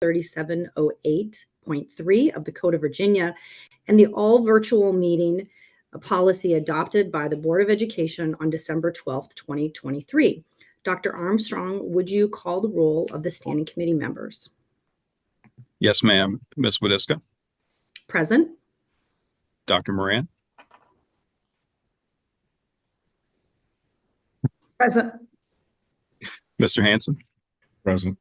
3708.3 of the Code of Virginia and the all virtual meeting policy adopted by the Board of Education on December 12th, 2023. Dr. Armstrong, would you call the roll of the standing committee members? Yes, ma'am. Ms. Wadiska? Present. Dr. Moran? Present. Mr. Hanson? Present.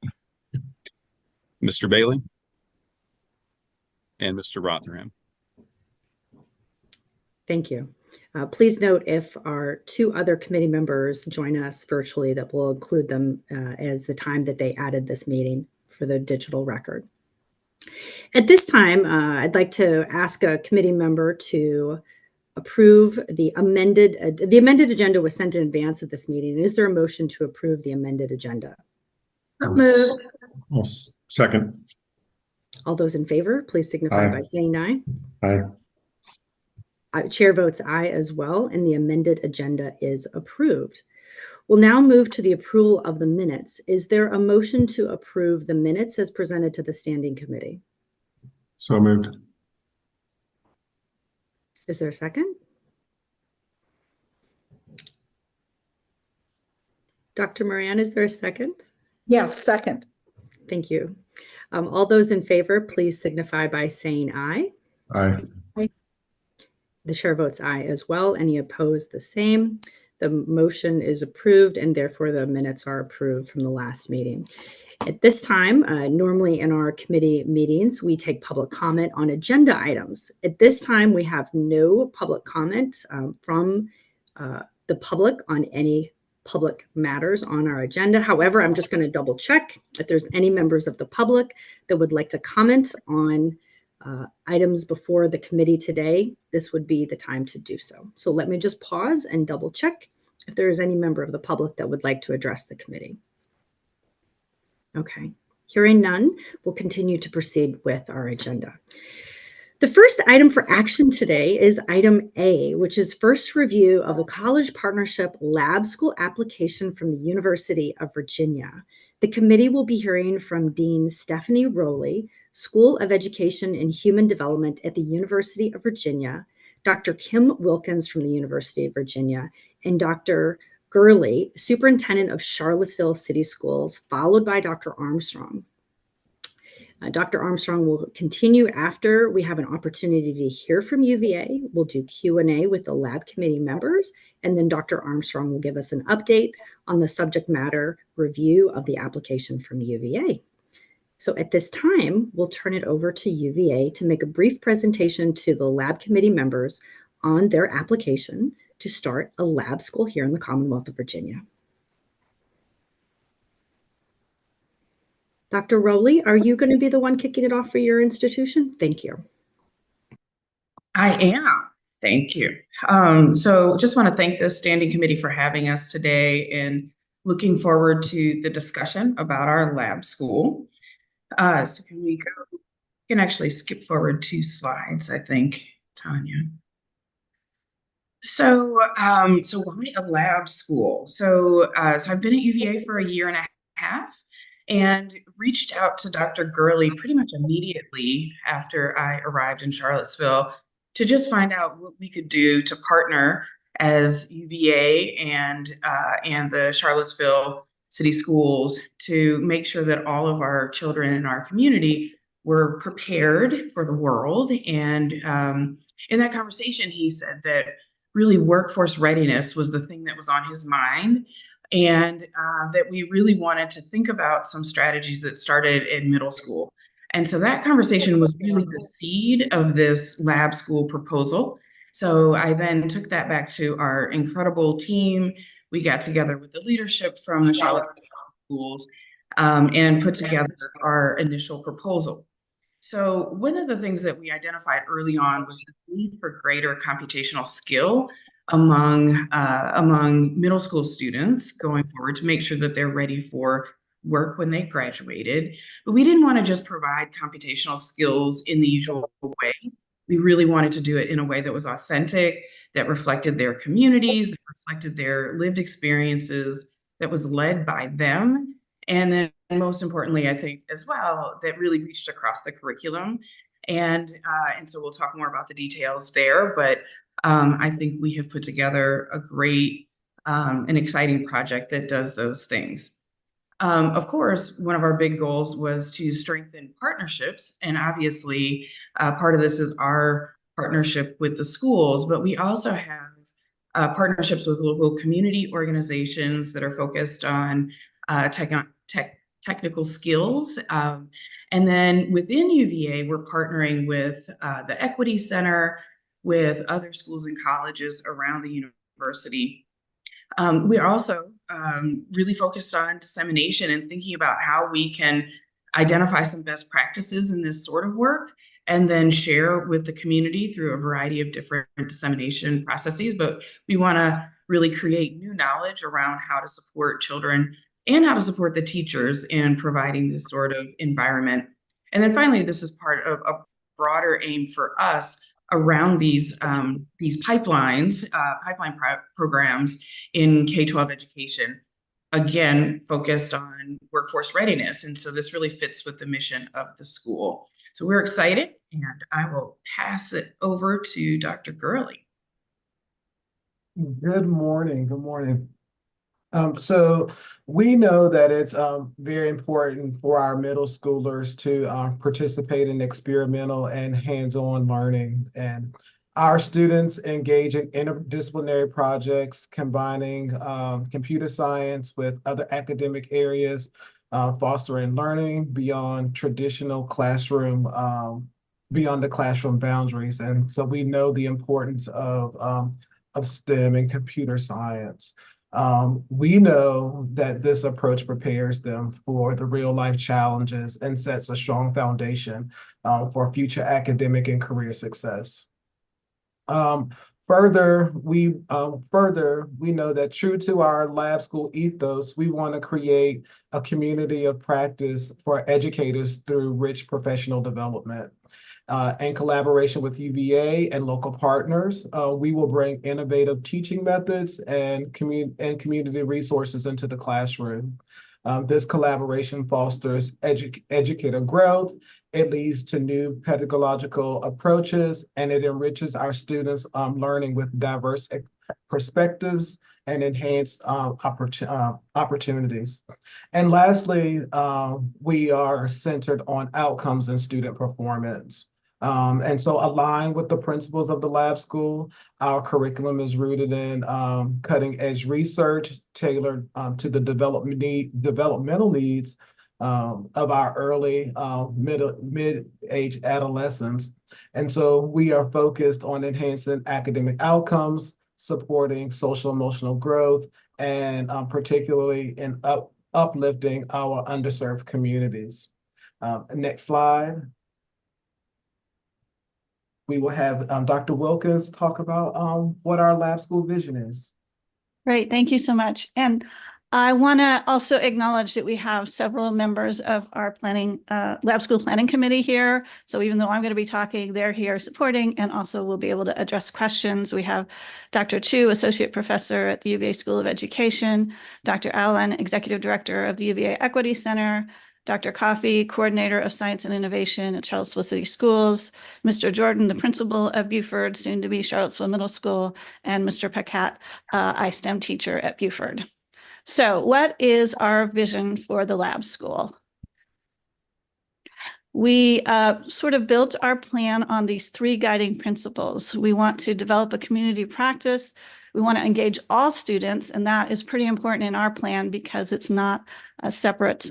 Mr. Bailey? And Mr. Rotherham? Thank you. Please note if our two other committee members join us virtually that we'll include them as the time that they added this meeting for the digital record. At this time, I'd like to ask a committee member to approve the amended agenda was sent in advance of this meeting. Is there a motion to approve the amended agenda? Move. Second. All those in favor, please signify by saying aye. Aye. Chair votes aye as well, and the amended agenda is approved. We'll now move to the approval of the minutes. Is there a motion to approve the minutes as presented to the standing committee? So moved. Is there a second? Dr. Moran, is there a second? Yes, second. Thank you. All those in favor, please signify by saying aye. Aye. The chair votes aye as well. Any opposed, the same. The motion is approved, and therefore the minutes are approved from the last meeting. At this time, normally in our committee meetings, we take public comment on agenda items. At this time, we have no public comment from the public on any public matters on our agenda. However, I'm just going to double check if there's any members of the public that would like to comment on items before the committee today. This would be the time to do so. So let me just pause and double check if there is any member of the public that would like to address the committee. Okay, hearing none, we'll continue to proceed with our agenda. The first item for action today is item A, which is first review of the College Partnership Lab School application from the University of Virginia. The committee will be hearing from Dean Stephanie Rowley, School of Education and Human Development at the University of Virginia, Dr. Kim Wilkins from the University of Virginia, and Dr. Gurley, Superintendent of Charlottesville City Schools, followed by Dr. Armstrong. Dr. Armstrong will continue after we have an opportunity to hear from UVA. We'll do Q&A with the lab committee members, and then Dr. Armstrong will give us an update on the subject matter review of the application from UVA. So at this time, we'll turn it over to UVA to make a brief presentation to the lab committee members on their application to start a lab school here in the Commonwealth of Virginia. Dr. Rowley, are you going to be the one kicking it off for your institution? Thank you. I am. Thank you. So just want to thank the standing committee for having us today and looking forward to the discussion about our lab school. So can we go? We can actually skip forward 2 slides, I think, Tanya. So why a lab school? So I've been at UVA for 1.5 years and reached out to Dr. Gurley pretty much immediately after I arrived in Charlottesville to just find out what we could do to partner as UVA and the Charlottesville City Schools to make sure that all of our children in our community were prepared for the world. And in that conversation, he said that really workforce readiness was the thing that was on his mind, and that we really wanted to think about some strategies that started in middle school. And so that conversation was really the seed of this lab school proposal. So I then took that back to our incredible team. We got together with the leadership from the Charlotte schools and put together our initial proposal. So one of the things that we identified early on was the need for greater computational skill among middle school students going forward to make sure that they're ready for work when they graduated. But we didn't want to just provide computational skills in the usual way. We really wanted to do it in a way that was authentic, that reflected their communities, that reflected their lived experiences, that was led by them, and then most importantly, I think as well, that really reached across the curriculum. And so we'll talk more about the details there, but I think we have put together a great and exciting project that does those things. Of course, one of our big goals was to strengthen partnerships, and obviously part of this is our partnership with the schools, but we also have partnerships with local community organizations that are focused on technical skills. And then within UVA, we're partnering with the Equity Center, with other schools and colleges around the university. We are also really focused on dissemination and thinking about how we can identify some best practices in this sort of work and then share with the community through a variety of different dissemination processes. But we want to really create new knowledge around how to support children and how to support the teachers in providing this sort of environment. And then finally, this is part of a broader aim for us around these pipeline programs in K-12 education, again, focused on workforce readiness. And so this really fits with the mission of the school. So we're excited, and I will pass it over to Dr. Gurley. Good morning. Good morning. So we know that it's very important for our middle schoolers to participate in experimental and hands-on learning. And our students engage in interdisciplinary projects combining computer science with other academic areas, fostering learning beyond traditional classroom, beyond the classroom boundaries. And so we know the importance of STEM and computer science. We know that this approach prepares them for the real life challenges and sets a strong foundation for future academic and career success. Further, we know that true to our lab school ethos, we want to create a community of practice for educators through rich professional development. In collaboration with UVA and local partners, we will bring innovative teaching methods and community resources into the classroom. This collaboration fosters educator growth. It leads to new pedagogical approaches, and it enriches our students' learning with diverse perspectives and enhanced opportunities. And lastly, we are centered on outcomes and student performance. And so aligned with the principles of the lab school, our curriculum is rooted in cutting edge research tailored to the developmental needs of our early mid-age adolescents. And so we are focused on enhancing academic outcomes, supporting social emotional growth, and particularly in uplifting our underserved communities. Next slide. We will have Dr. Wilkins talk about what our lab school vision is. Great, thank you so much. And I want to also acknowledge that we have several members of our lab school planning committee here. So even though I'm going to be talking, they're here supporting and also will be able to address questions. We have Dr. Chu, Associate Professor at the UVA School of Education, Dr. Allen, Executive Director of the UVA Equity Center, Dr. Coffey, Coordinator of Science and Innovation at Charlottesville City Schools, Mr. Jordan, the Principal of Buford, soon to be Charlottesville Middle School, and Mr. Paquette, iSTEM teacher at Buford. So what is our vision for the lab school? We sort of built our plan on these three guiding principles. We want to develop a community practice. We want to engage all students, and that is pretty important in our plan because it's not a separate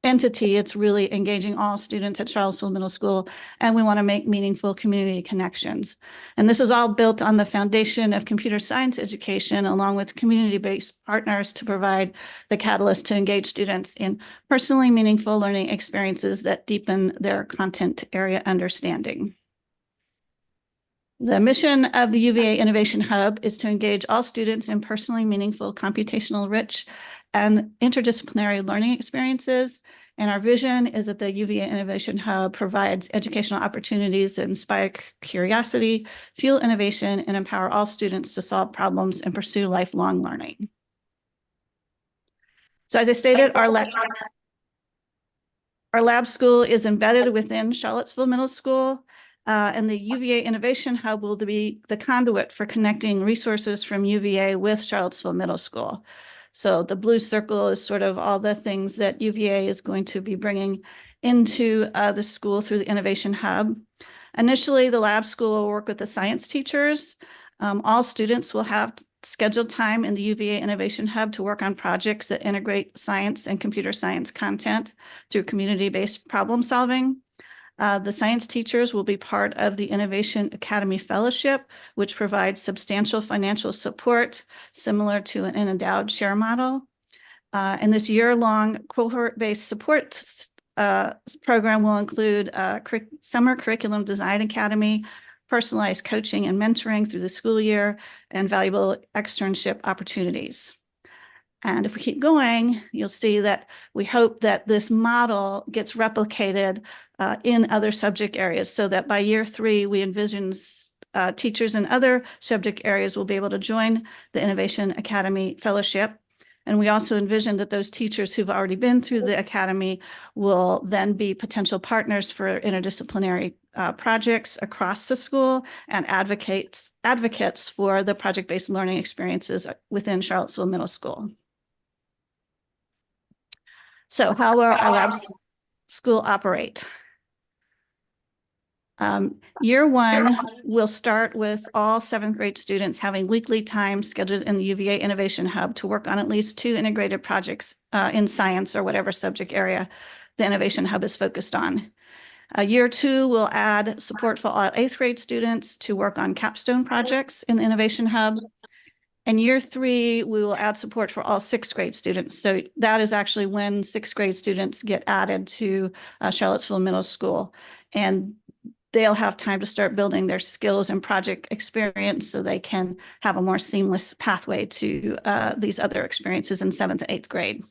entity. It's really engaging all students at Charlottesville Middle School, and we want to make meaningful community connections. And this is all built on the foundation of computer science education, along with community-based partners to provide the catalyst to engage students in personally meaningful learning experiences that deepen their content area understanding. The mission of the UVA Innovation Hub is to engage all students in personally meaningful, computational rich, and interdisciplinary learning experiences. And our vision is that the UVA Innovation Hub provides educational opportunities that inspire curiosity, fuel innovation, and empower all students to solve problems and pursue lifelong learning. So as I stated, our lab school is embedded within Charlottesville Middle School, and the UVA Innovation Hub will be the conduit for connecting resources from UVA with Charlottesville Middle School. So the blue circle is sort of all the things that UVA is going to be bringing into the school through the Innovation Hub. Initially, the lab school will work with the science teachers. All students will have scheduled time in the UVA Innovation Hub to work on projects that integrate science and computer science content through community-based problem solving. The science teachers will be part of the Innovation Academy Fellowship, which provides substantial financial support similar to an endowed share model. And this year-long cohort-based support program will include Summer Curriculum Design Academy, personalized coaching and mentoring through the school year, and valuable externship opportunities. And if we keep going, you'll see that we hope that this model gets replicated in other subject areas, so that by year 3, we envision teachers in other subject areas will be able to join the Innovation Academy Fellowship. And we also envision that those teachers who've already been through the academy will then be potential partners for interdisciplinary projects across the school and advocates for the project-based learning experiences within Charlottesville Middle School. So how will our lab school operate? Year 1 will start with all 7th grade students having weekly time scheduled in the UVA Innovation Hub to work on at least 2 integrated projects in science or whatever subject area the Innovation Hub is focused on. Year 2 will add support for all 8th grade students to work on capstone projects in the Innovation Hub. And year 3, we will add support for all 6th grade students. So that is actually when 6th grade students get added to Charlottesville Middle School. And they'll have time to start building their skills and project experience so they can have a more seamless pathway to these other experiences in 7th and 8th grade.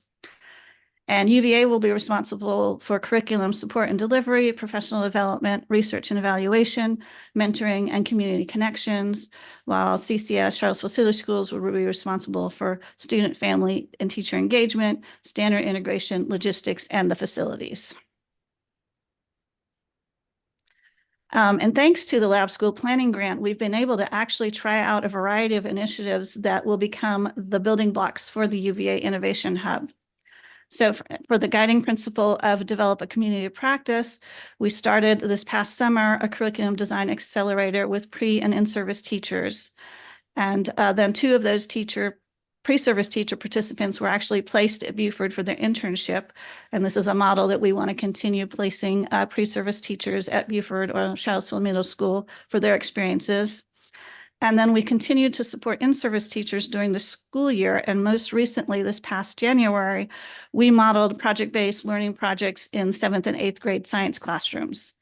And UVA will be responsible for curriculum support and delivery, professional development, research and evaluation, mentoring, and community connections, while CCS, Charlottesville City Schools, will be responsible for student, family, and teacher engagement, standard integration, logistics, and the facilities. And thanks to the Lab School Planning Grant, we've been able to actually try out a variety of initiatives that will become the building blocks for the UVA Innovation Hub. So for the guiding principle of develop a community of practice, we started this past summer a curriculum design accelerator with pre and in-service teachers. And then 2 of those pre-service teacher participants were actually placed at Buford for their internship. And this is a model that we want to continue placing pre-service teachers at Buford or Charlottesville Middle School for their experiences. And then we continued to support in-service teachers during the school year. And most recently, this past January, we modeled project-based learning projects in 7th and 8th grade science classrooms.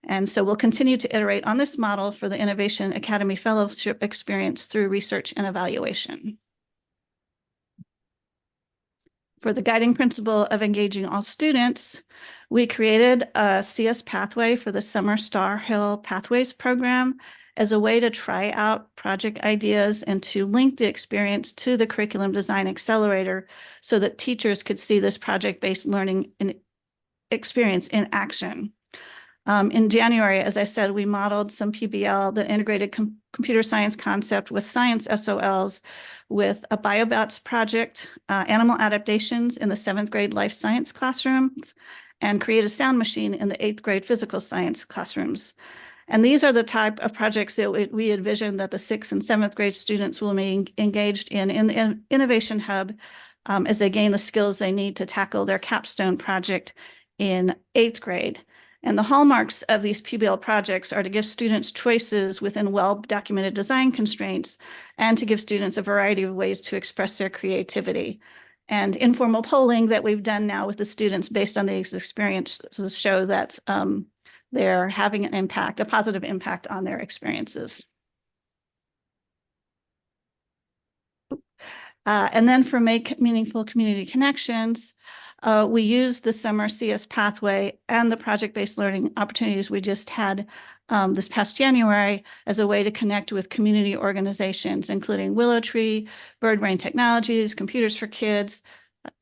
And so we'll continue to iterate on this model for the Innovation Academy Fellowship experience through research and evaluation. For the guiding principle of engaging all students, we created a CS pathway for the Summer Star Hill Pathways program as a way to try out project ideas and to link the experience to the Curriculum Design Accelerator so that teachers could see this project-based learning experience in action. In January, as I said, we modeled some PBL, the integrated computer science concept with science SOLs with a BioBots project, animal adaptations in the 7th grade life science classrooms, and create a sound machine in the 8th grade physical science classrooms. And these are the type of projects that we envision that the 6th and 7th grade students will be engaged in the Innovation Hub as they gain the skills they need to tackle their capstone project in 8th grade. And the hallmarks of these PBL projects are to give students choices within well-documented design constraints and to give students a variety of ways to express their creativity. And informal polling that we've done now with the students based on these experiences show that they're having an impact, a positive impact on their experiences. And then for Make Meaningful Community Connections, we use the Summer CS pathway and the project-based learning opportunities we just had this past January as a way to connect with community organizations, including Willow Tree, Bird Brain Technologies, Computers for Kids,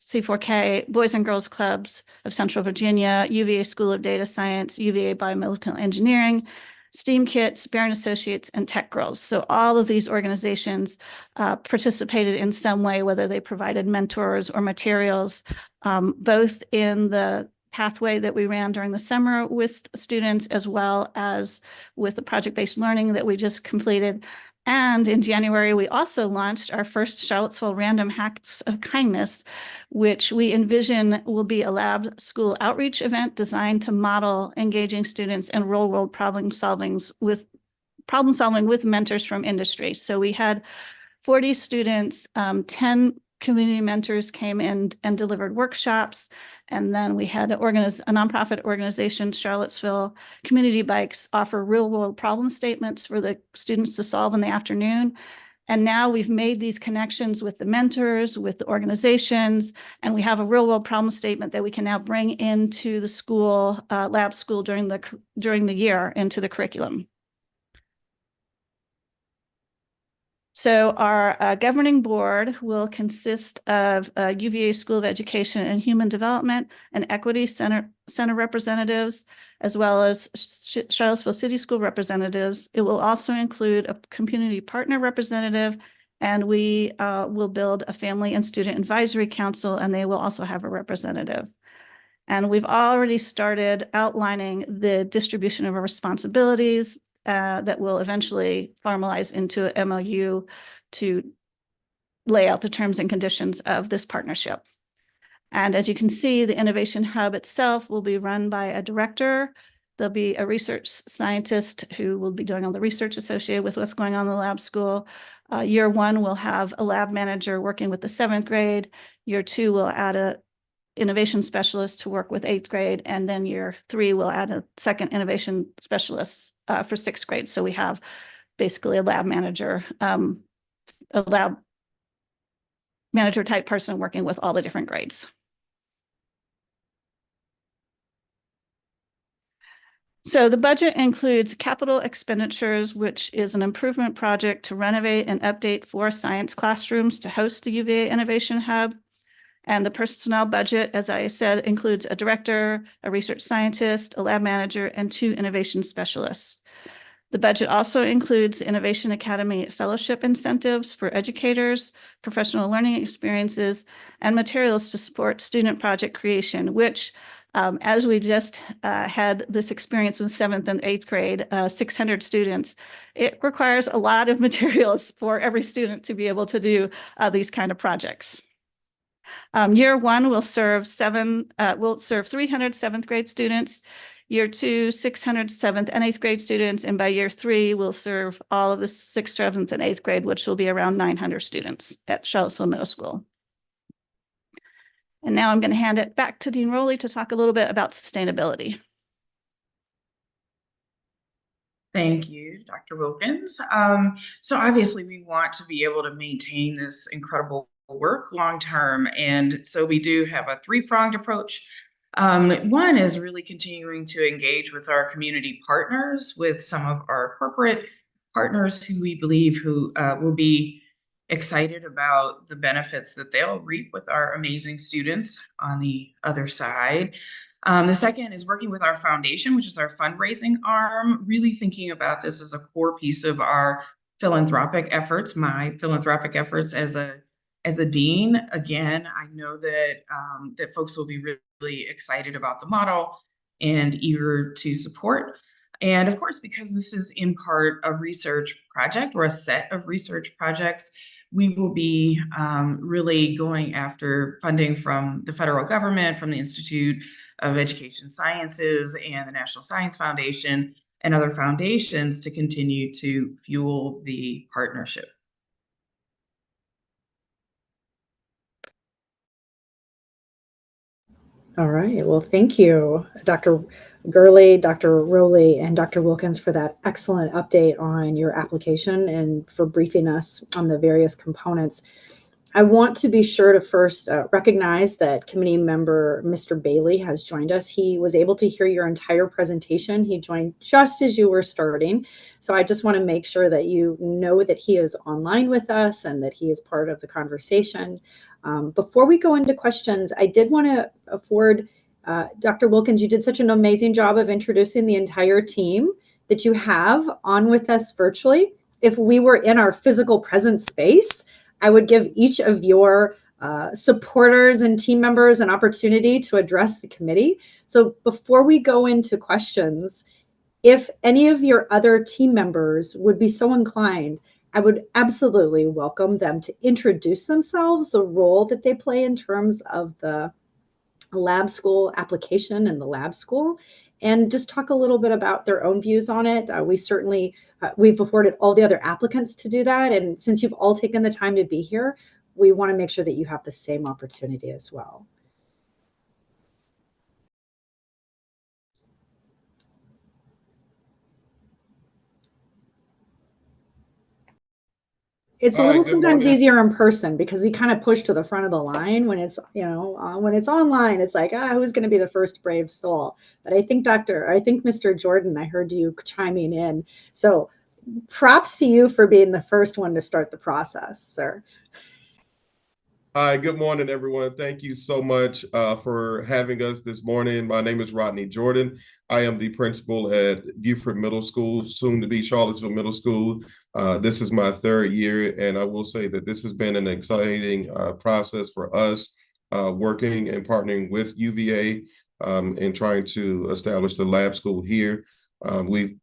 C4K, Boys and Girls Clubs of Central Virginia, UVA School of Data Science, UVA Biomedical Engineering, STEAM Kits, Barron Associates, and Tech Girls. So all of these organizations participated in some way, whether they provided mentors or materials, both in the pathway that we ran during the summer with students, as well as with the project-based learning that we just completed. And in January, we also launched our first Charlottesville Random Acts of Kindness, which we envision will be a lab school outreach event designed to model engaging students in real-world problem solving with mentors from industry. So we had 40 students, 10 community mentors came in and delivered workshops. And then we had a nonprofit organization, Charlottesville Community Bikes, offer real world problem statements for the students to solve in the afternoon. And now we've made these connections with the mentors, with the organizations, and we have a real world problem statement that we can now bring into the school, lab school during the year into the curriculum. So our governing board will consist of UVA School of Education and Human Development and Equity Center representatives, as well as Charlottesville City School representatives. It will also include a community partner representative, and we will build a family and student advisory council, and they will also have a representative. And we've already started outlining the distribution of our responsibilities that will eventually formalize into a MOU to lay out the terms and conditions of this partnership. And as you can see, the Innovation Hub itself will be run by a director. There'll be a research scientist who will be doing all the research associated with what's going on in the lab school. Year one, we'll have a lab manager working with the 7th grade. Year two, we'll add a innovation specialist to work with 8th grade, and then year 3 we'll add a second innovation specialist for 6th grade. So we have basically a lab manager type person working with all the different grades. So the budget includes capital expenditures, which is an improvement project to renovate and update 4 science classrooms to host the UVA Innovation Hub. And the personnel budget, as I said, includes a director, a research scientist, a lab manager, and 2 innovation specialists. The budget also includes Innovation Academy fellowship incentives for educators, professional learning experiences, and materials to support student project creation, which, as we just had this experience with 7th and 8th grade, 600 students, it requires a lot of materials for every student to be able to do these kind of projects. Year one will serve 300 7th grade students. Year two, 600 7th and 8th grade students. And by year 3, we'll serve all of the 6th, 7th, and 8th grade, which will be around 900 students at Charlottesville Middle School. And now I'm going to hand it back to Dean Rowley to talk a little bit about sustainability. Thank you, Dr. Wilkins. So obviously we want to be able to maintain this incredible work long term. And so we do have a 3-pronged approach. One is really continuing to engage with our community partners, with some of our corporate partners who we believe will be excited about the benefits that they'll reap with our amazing students on the other side. The second is working with our foundation, which is our fundraising arm, really thinking about this as a core piece of our philanthropic efforts, my philanthropic efforts as a dean. Again, I know that that folks will be really excited about the model and eager to support. And of course, because this is in part a research project or a set of research projects, we will be really going after funding from the federal government, from the Institute of Education Sciences and the National Science Foundation and other foundations to continue to fuel the partnership. All right. Well, thank you, Dr. Gurley, Dr. Rowley, and Dr. Wilkins for that excellent update on your application and for briefing us on the various components. I want to be sure to first recognize that committee member Mr. Bailey has joined us. He was able to hear your entire presentation. He joined just as you were starting. So I just want to make sure that you know that he is online with us and that he is part of the conversation. Before we go into questions, I did want to afford Dr. Wilkins, you did such an amazing job of introducing the entire team that you have on with us virtually. If we were in our physical present space, I would give each of your supporters and team members an opportunity to address the committee. So before we go into questions, if any of your other team members would be so inclined, I would absolutely welcome them to introduce themselves, the role that they play in terms of the lab school application and the lab school, and just talk a little bit about their own views on it. We've afforded all the other applicants to do that. And since you've all taken the time to be here, we want to make sure that you have the same opportunity as well. It's a Hi, little good sometimes morning. easier in person because you kind of push to the front of the line when it's, when it's online, it's like, who's going to be the first brave soul? But I think Mr. Jordan, I heard you chiming in. So props to you for being the first one to start the process, sir. Hi, good morning, everyone. Thank you so much for having us this morning. My name is Rodney Jordan. I am the principal at Buford Middle School, soon to be Charlottesville Middle School. This is my third year, and I will say that this has been an exciting process for us, working and partnering with UVA and trying to establish the lab school here. We've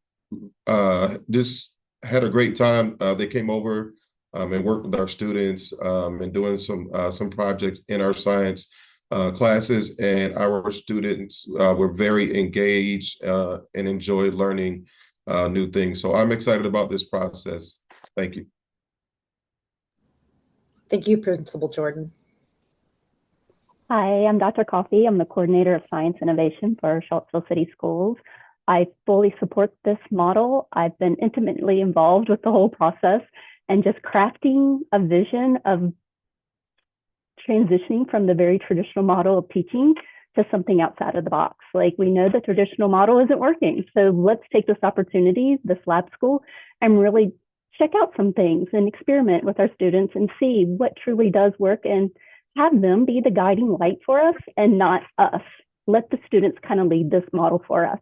just had a great time. They came over and work with our students and doing some projects in our science classes, and our students were very engaged and enjoyed learning new things. So I'm excited about this process. Thank you. Thank you, Principal Jordan. Hi, I'm Dr. Coffey. I'm the coordinator of science innovation for Charlottesville City Schools. I fully support this model. I've been intimately involved with the whole process and just crafting a vision of transitioning from the very traditional model of teaching to something outside of the box. Like, we know the traditional model isn't working. So let's take this opportunity, this lab school, and really check out some things and experiment with our students and see what truly does work and have them be the guiding light for us and not us. Let the students kind of lead this model for us.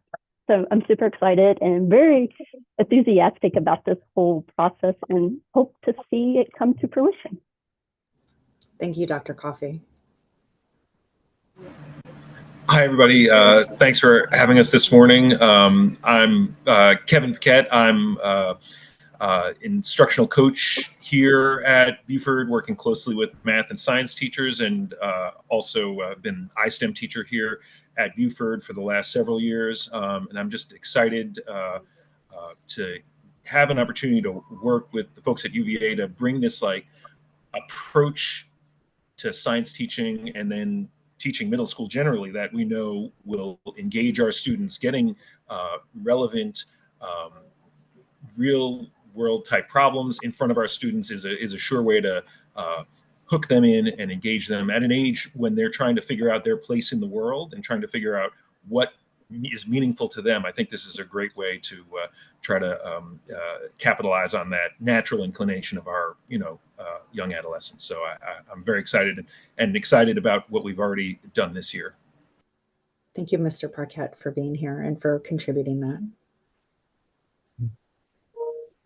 So I'm super excited and very enthusiastic about this whole process and hope to see it come to fruition. Thank you, Dr. Coffey. Hi, everybody. Thanks for having us this morning. I'm Kevin Paquette. I'm instructional coach here at Buford, working closely with math and science teachers, and also been ISTEM teacher here at Buford for the last several years. And I'm just excited to have an opportunity to work with the folks at UVA to bring this approach to science teaching and then teaching middle school generally that we know will engage our students. Getting relevant, real world type problems in front of our students is a sure way to hook them in and engage them at an age when they're trying to figure out their place in the world and trying to figure out what is meaningful to them. I think this is a great way to try to capitalize on that natural inclination of our young adolescents. So I'm very excited and excited about what we've already done this year. Thank you, Mr. Paquette, for being here and for contributing that.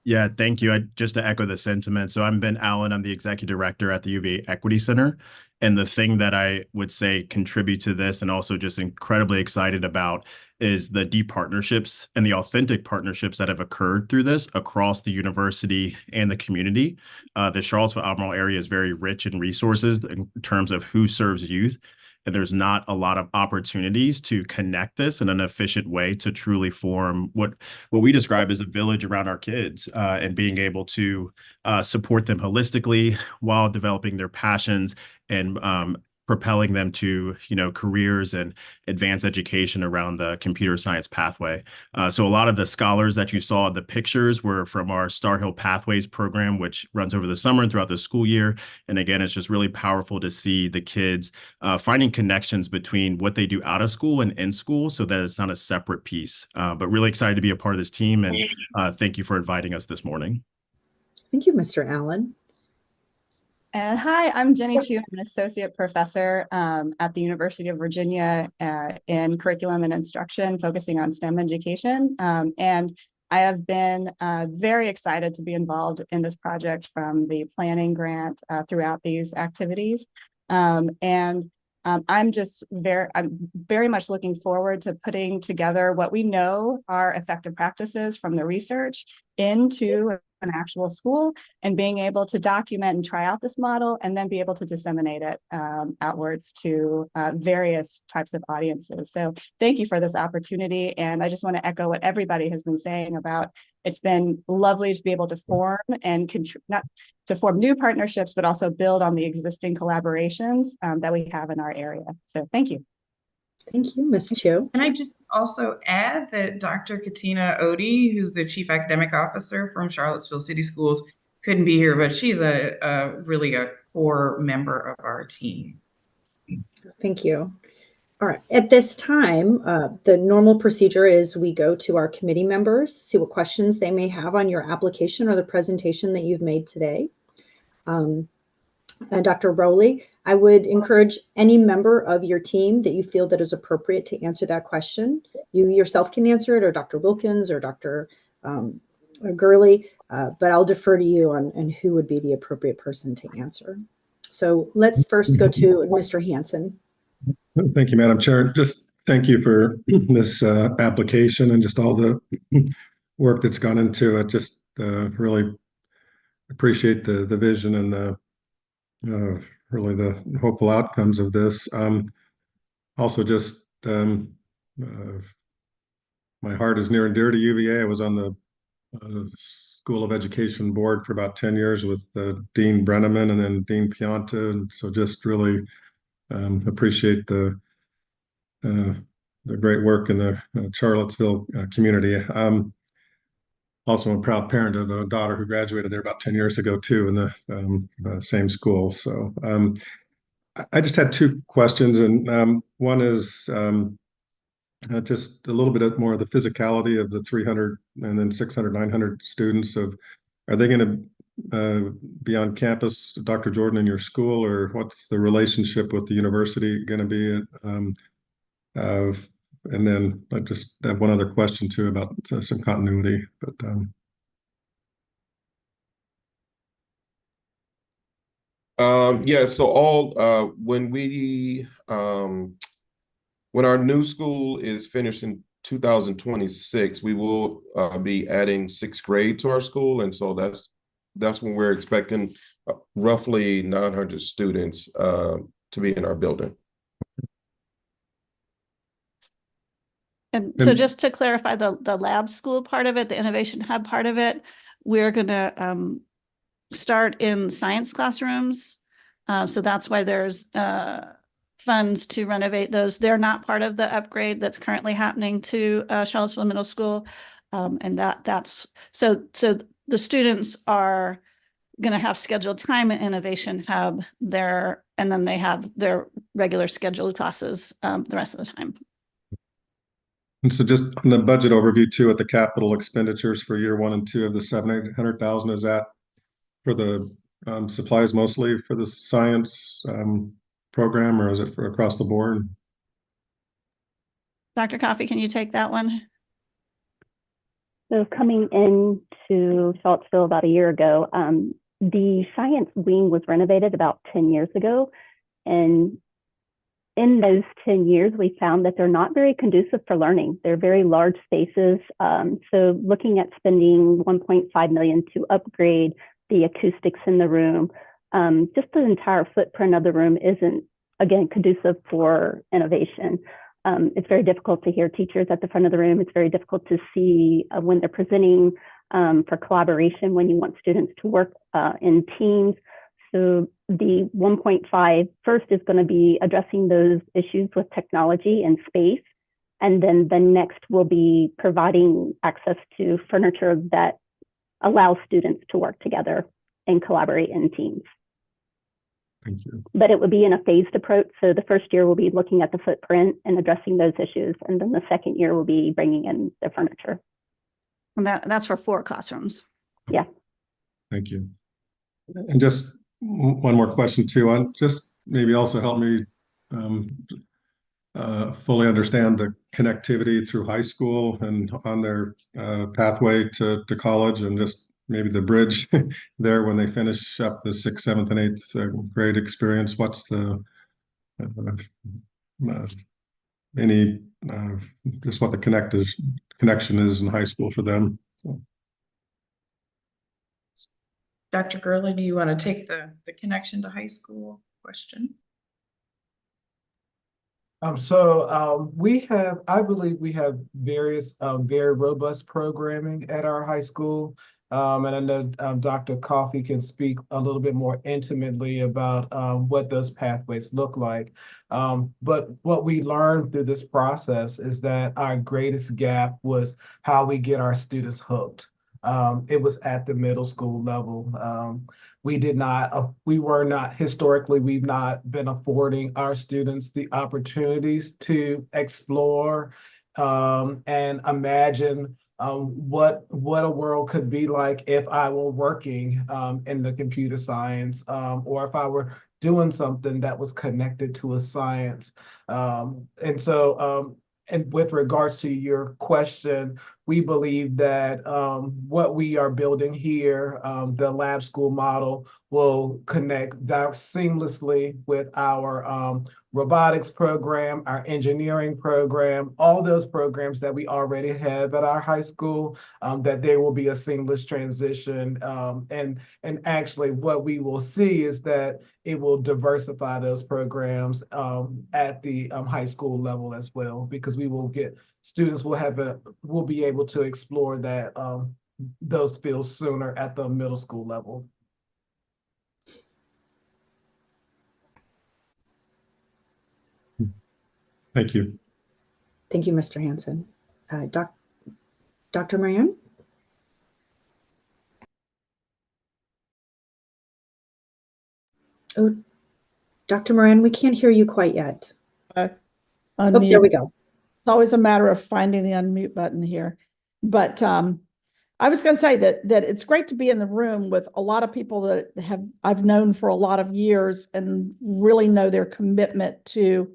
Yeah, thank you. Just to echo the sentiment. So I'm Ben Allen. I'm the executive director at the UVA Equity Center. And the thing that I would say contribute to this and also just incredibly excited about is the deep partnerships and the authentic partnerships that have occurred through this across the university and the community. The Charlottesville-Albemarle area is very rich in resources in terms of who serves youth. And there's not a lot of opportunities to connect this in an efficient way to truly form what we describe as a village around our kids, and being able to support them holistically while developing their passions and propelling them to careers and advanced education around the computer science pathway. So a lot of the scholars that you saw in the pictures were from our Star Hill Pathways program, which runs over the summer and throughout the school year. And again, it's just really powerful to see the kids finding connections between what they do out of school and in school so that it's not a separate piece. But really excited to be a part of this team, and thank you for inviting us this morning. Thank you, Mr. Allen. And hi, I'm Jenny Chu. I'm an associate professor at the University of Virginia in curriculum and instruction, focusing on STEM education. And I have been very excited to be involved in this project from the planning grant throughout these activities. I'm very much looking forward to putting together what we know are effective practices from the research into an actual school and being able to document and try out this model and then be able to disseminate it outwards to various types of audiences. So thank you for this opportunity. And I just want to echo what everybody has been saying about it's been lovely to be able to form and not to form new partnerships, but also build on the existing collaborations that we have in our area. So thank you. Thank you, Ms. Chu. Can I just also add that Dr. Katina Odie, who's the Chief Academic Officer from Charlottesville City Schools, couldn't be here, but she's really a core member of our team. Thank you. All right. At this time, the normal procedure is we go to our committee members, see what questions they may have on your application or the presentation that you've made today. Dr. Rowley, I would encourage any member of your team that you feel that is appropriate to answer that question. You yourself can answer it, or Dr. Wilkins or Dr. Gurley, but I'll defer to you on who would be the appropriate person to answer. So let's first go to Mr. Hanson. Thank you, Madam Chair. Just thank you for this application and just all the work that's gone into it. Just really appreciate the vision and the really the hopeful outcomes of this. Also, just my heart is near and dear to UVA. I was on the School of Education board for about 10 years with Dean Brenneman and then Dean Pianta, and so just really appreciate the great work in the Charlottesville community. Also, I'm a proud parent of a daughter who graduated there about 10 years ago too in the same school. So I just had two questions, and one is just a little bit more of the physicality of the 300 and then 600, 900 students. Are they going to be on campus, Dr. Jordan, in your school, or what's the relationship with the university going to be? And then I just have one other question too about some continuity, but yeah, so all when our new school is finished in 2026, we will be adding 6th grade to our school, and so that's when we're expecting roughly 900 students to be in our building. And so just to clarify the lab school part of it, the innovation hub part of it, we're going to start in science classrooms. So that's why there's funds to renovate those. They're not part of the upgrade that's currently happening to Charlottesville Middle School. And that's so the students are going to have scheduled time in Innovation Hub there, and then they have their regular scheduled classes the rest of the time. And so just on the budget overview too, at the capital expenditures for year 1 and 2 of the 700,000, is that for the supplies mostly for the science program, or is it for across the board? Dr. Coffey, can you take that one? So coming into Charlottesville about a year ago, the science wing was renovated about 10 years ago. And in those 10 years, we found that they're not very conducive for learning. They're very large spaces. So looking at spending $1.5 million to upgrade the acoustics in the room, just the entire footprint of the room isn't, again, conducive for innovation. It's very difficult to hear teachers at the front of the room. It's very difficult to see when they're presenting for collaboration, when you want students to work in teams. So the 1.5 first is going to be addressing those issues with technology and space. And then the next will be providing access to furniture that allows students to work together and collaborate in teams. Thank you. But it would be in a phased approach. So the first year will be looking at the footprint and addressing those issues. And then the second year will be bringing in the furniture. And that's for 4 classrooms. Yeah. Thank you. And just one more question too, on just maybe also help me fully understand the connectivity through high school and on their pathway to college, and just maybe the bridge there when they finish up the 6th, 7th, and 8th grade experience. What's the just what the connection is in high school for them? Dr. Gurley, do you want to take the connection to high school question? I believe we have various very robust programming at our high school. And I know Dr. Coffey can speak a little bit more intimately about what those pathways look like. But what we learned through this process is that our greatest gap was how we get our students hooked. It was at the middle school level. We've not been affording our students the opportunities to explore and imagine what a world could be like if I were working in the computer science, or if I were doing something that was connected to a science. And with regards to your question, we believe that what we are building here, the lab school model, will connect seamlessly with our robotics program, our engineering program, all those programs that we already have at our high school, that there will be a seamless transition. And actually what we will see is that it will diversify those programs at the high school level as well, because students will be able to explore those fields sooner at the middle school level. Thank you. Thank you, Mr. Hanson. Dr. Moran? Oh, Dr. Moran, we can't hear you quite yet. Oh, there we go. It's always a matter of finding the unmute button here. But I was going to say that it's great to be in the room with a lot of people that I've known for a lot of years and really know their commitment to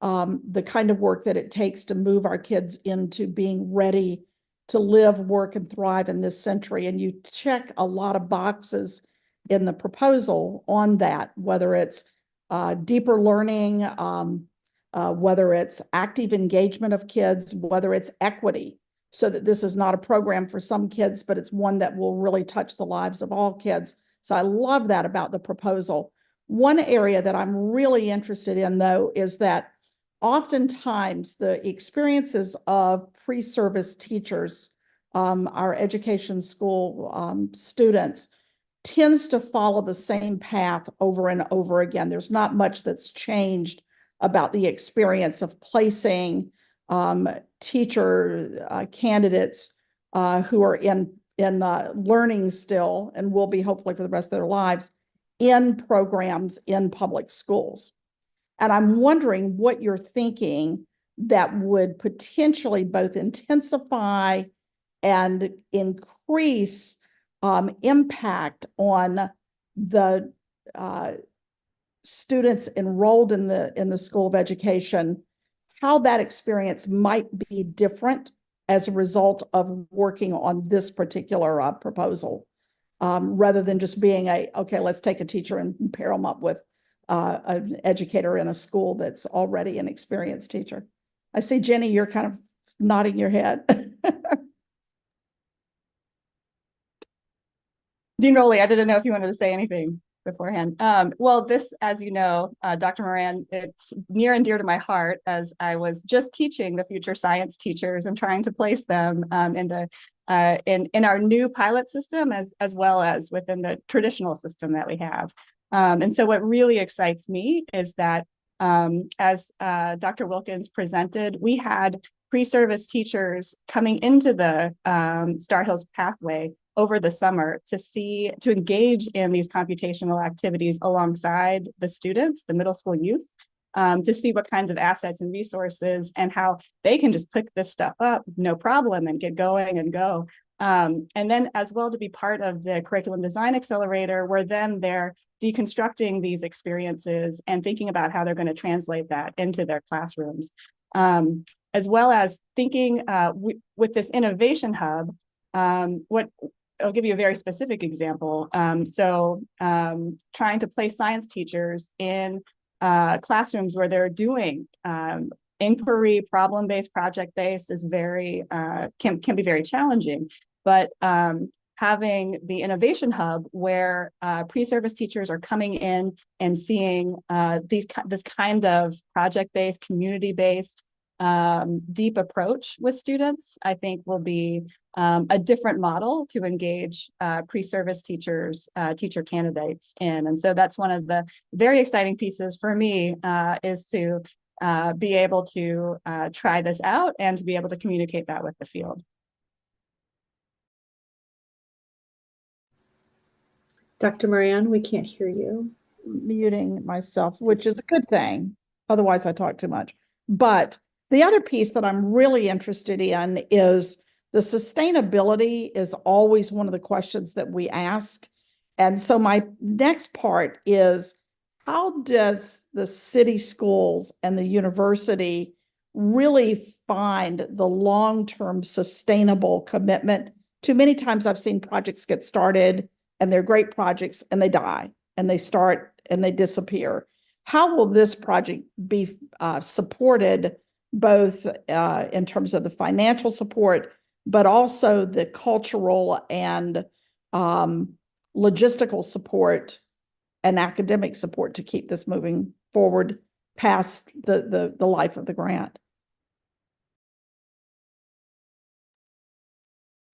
the kind of work that it takes to move our kids into being ready to live, work, and thrive in this century. And you check a lot of boxes in the proposal on that, whether it's deeper learning, whether it's active engagement of kids, whether it's equity, so that this is not a program for some kids, but it's one that will really touch the lives of all kids. So I love that about the proposal. One area that I'm really interested in, though, is that oftentimes the experiences of pre-service teachers, our education school students, tends to follow the same path over and over again. There's not much that's changed about the experience of placing teacher candidates who are in learning still and will be hopefully for the rest of their lives in programs in public schools. And I'm wondering what you're thinking that would potentially both intensify and increase impact on the students enrolled in the School of Education, how that experience might be different as a result of working on this particular proposal, rather than just being okay, let's take a teacher and pair them up with an educator in a school that's already an experienced teacher. I see, Jenny, you're kind of nodding your head. Dean Rowley, I didn't know if you wanted to say anything beforehand. Well, this, as you know, Dr. Moran, it's near and dear to my heart, as I was just teaching the future science teachers and trying to place them in our new pilot system as well as within the traditional system that we have. And so what really excites me is that as Dr. Wilkins presented, we had pre-service teachers coming into the Star Hills pathway over the summer to engage in these computational activities alongside the students, the middle school youth, to see what kinds of assets and resources and how they can just pick this stuff up, no problem, and get going and go. And then as well to be part of the Curriculum Design Accelerator, where then they're deconstructing these experiences and thinking about how they're going to translate that into their classrooms. As well as thinking with this innovation hub, what I'll give you a very specific example. Trying to place science teachers in classrooms where they're doing inquiry, problem-based, project-based is very can be very challenging. But having the innovation hub where pre-service teachers are coming in and seeing this kind of project-based, community-based, deep approach with students, I think will be a different model to engage pre-service teachers, teacher candidates in. And so that's one of the very exciting pieces for me is to be able to try this out and to be able to communicate that with the field. Dr. Moran, we can't hear you. Muting myself, which is a good thing. Otherwise, I talk too much. But the other piece that I'm really interested in is the sustainability is always one of the questions that we ask. And so my next part is, how does the city schools and the university really find the long-term sustainable commitment? Too many times I've seen projects get started and they're great projects and they die and they start and they disappear. How will this project be supported both in terms of the financial support, but also the cultural and logistical support and academic support to keep this moving forward past the life of the grant?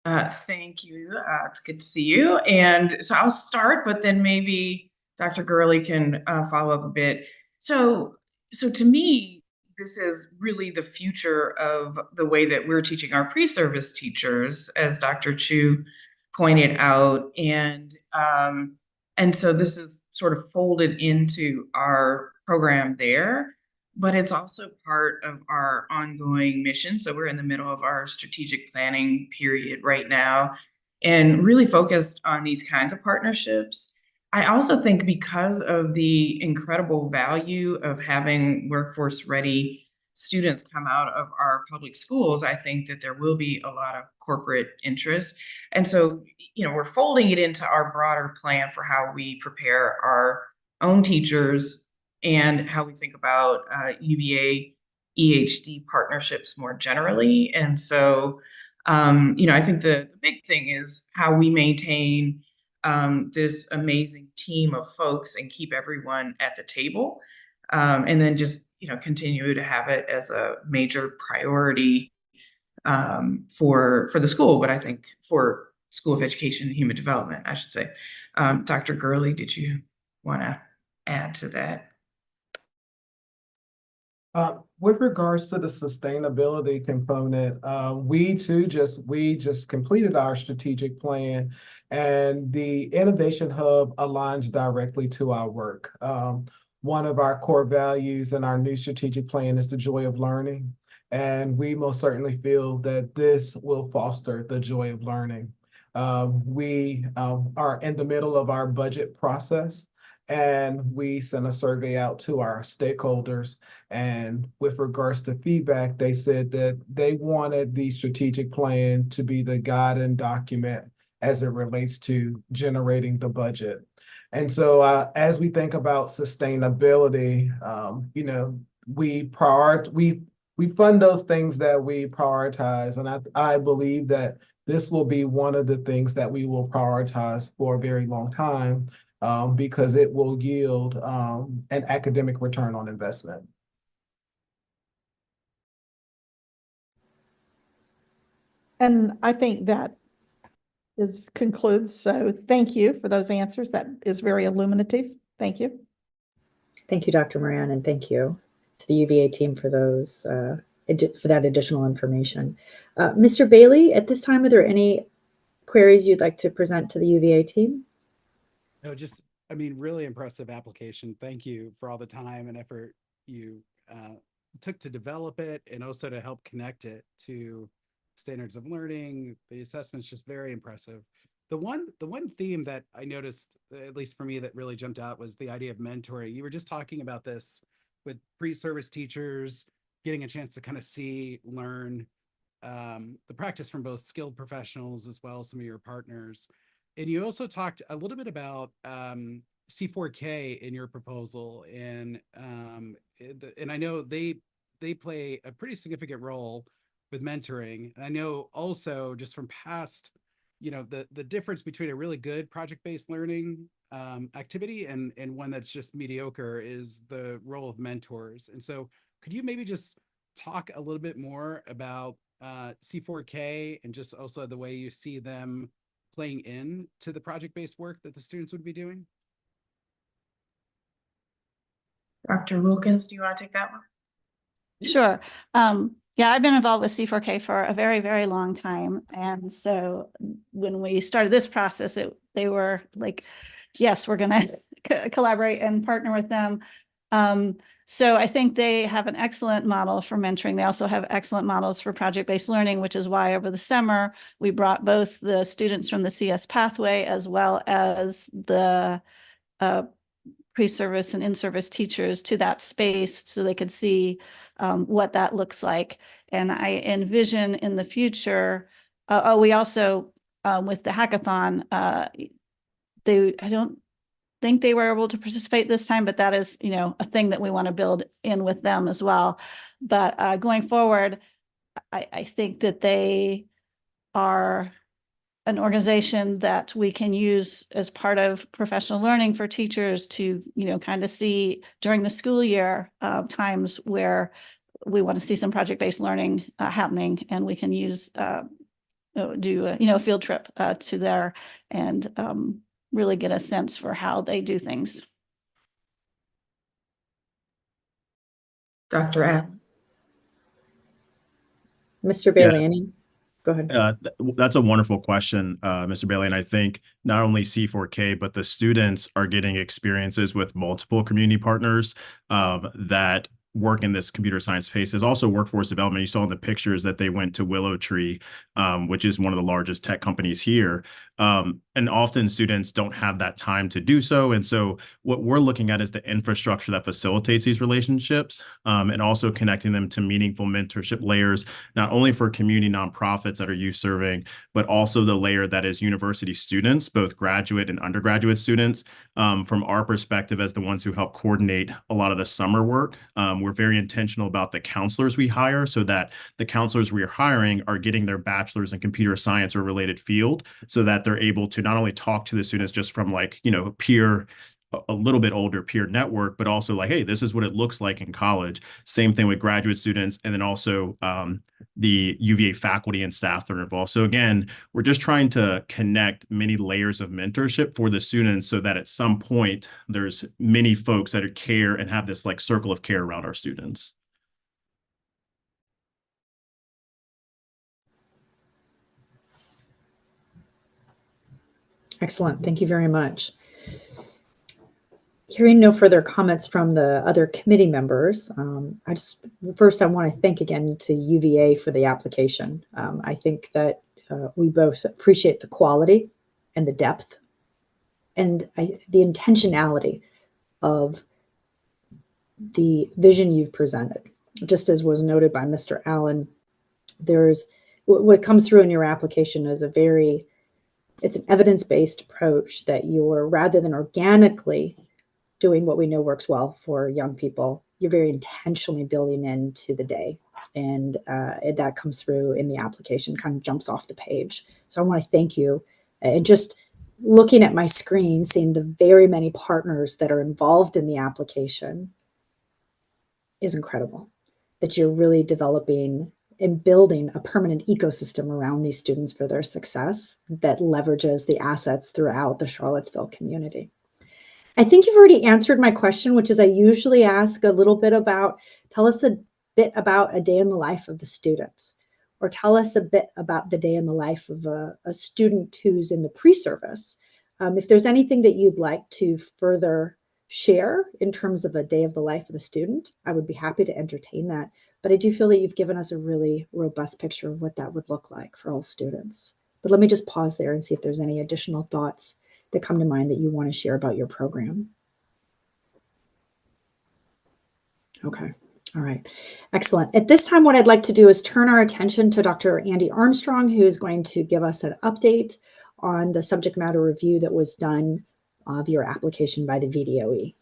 Thank you. It's good to see you. And so I'll start, but then maybe Dr. Gurley can follow up a bit. So to me, this is really the future of the way that we're teaching our pre-service teachers, as Dr. Chu pointed out. And so this is sort of folded into our program there, but it's also part of our ongoing mission. So we're in the middle of our strategic planning period right now and really focused on these kinds of partnerships. I also think because of the incredible value of having workforce ready students come out of our public schools, I think that there will be a lot of corporate interest. And so, we're folding it into our broader plan for how we prepare our own teachers and how we think about UVA EHD partnerships more generally. And so, I think the big thing is how we maintain this amazing team of folks and keep everyone at the table, and then just continue to have it as a major priority for the school, but I think for School of Education and Human Development, I should say. Dr. Gurley, did you want to add to that? With regards to the sustainability component, we just completed our strategic plan, and the Innovation Hub aligns directly to our work. One of our core values in our new strategic plan is the joy of learning, and we most certainly feel that this will foster the joy of learning. We are in the middle of our budget process, and we sent a survey out to our stakeholders. And with regards to feedback, they said that they wanted the strategic plan to be the guiding document as it relates to generating the budget. And so as we think about sustainability, we fund those things that we prioritize. And I believe that this will be one of the things that we will prioritize for a very long time, because it will yield an academic return on investment. And I think that concludes. So thank you for those answers. That is very illuminative. Thank you. Thank you, Dr. Moran, and thank you to the UVA team for those for that additional information. Mr. Bailey, at this time, are there any queries you'd like to present to the UVA team? No, really impressive application. Thank you for all the time and effort you took to develop it and also to help connect it to standards of learning. The assessment's just very impressive. The one theme that I noticed, at least for me, that really jumped out was the idea of mentoring. You were just talking about this with pre-service teachers, getting a chance to kind of see, learn the practice from both skilled professionals as well as some of your partners. And you also talked a little bit about C4K in your proposal, and I know they play a pretty significant role with mentoring. And I know also just from past, the difference between a really good project-based learning activity and one that's just mediocre is the role of mentors. And so could you maybe just talk a little bit more about C4K and just also the way you see them playing in to the project-based work that the students would be doing? Dr. Wilkins, do you want to take that one? Sure. Yeah, I've been involved with C4K for a very, very long time. And so when we started this process, they were like, yes, we're going to collaborate and partner with them. So I think they have an excellent model for mentoring. They also have excellent models for project-based learning, which is why over the summer, we brought both the students from the CS pathway as well as the pre-service and in-service teachers to that space so they could see what that looks like. And I envision in the future, we also, with the hackathon, I don't think they were able to participate this time, but that is, a thing that we want to build in with them as well. But going forward, I think that they are an organization that we can use as part of professional learning for teachers to, kind of see during the school year times where we want to see some project-based learning happening, and we can use do a field trip to there and really get a sense for how they do things. Dr. Allen. Mr. Bailey, go ahead. That's a wonderful question, Mr. Bailey. And I think not only C4K, but the students are getting experiences with multiple community partners that work in this computer science space. There's also workforce development. You saw in the pictures that they went to Willow Tree, which is one of the largest tech companies here. And often students don't have that time to do so. And so what we're looking at is the infrastructure that facilitates these relationships and also connecting them to meaningful mentorship layers, not only for community nonprofits that are youth serving, but also the layer that is university students, both graduate and undergraduate students. From our perspective as the ones who help coordinate a lot of the summer work, we're very intentional about the counselors we hire so that the counselors we are hiring are getting their bachelor's in computer science or related field so that they're able to not only talk to the students just from peer, a little bit older peer network, but also like, hey, this is what it looks like in college. Same thing with graduate students. And then also the UVA faculty and staff that are involved. So again, we're just trying to connect many layers of mentorship for the students so that at some point there's many folks that care and have this like circle of care around our students. Excellent. Thank you very much. Hearing no further comments from the other committee members, I want to thank again to UVA for the application. I think that we both appreciate the quality and the depth and the intentionality of the vision you've presented. Just as was noted by Mr. Allen, there's what comes through in your application is it's an evidence-based approach that you're, rather than organically doing what we know works well for young people, you're very intentionally building into the day. And that comes through in the application, kind of jumps off the page. So I want to thank you. And just looking at my screen, seeing the very many partners that are involved in the application is incredible. That you're really developing and building a permanent ecosystem around these students for their success that leverages the assets throughout the Charlottesville community. I think you've already answered my question, which is I usually ask a little bit about, tell us a bit about a day in the life of the students, or tell us a bit about the day in the life of a student who's in the pre-service. If there's anything that you'd like to further share in terms of a day of the life of the student, I would be happy to entertain that. but I do feel that you've given us a really robust picture of what that would look like for all students. But let me just pause there and see if there's any additional thoughts that come to mind that you want to share about your program. Okay. All right. Excellent. At this time, what I'd like to do is turn our attention to Dr. Andy Armstrong, who is going to give us an update on the subject matter review that was done of your application by the VDOE.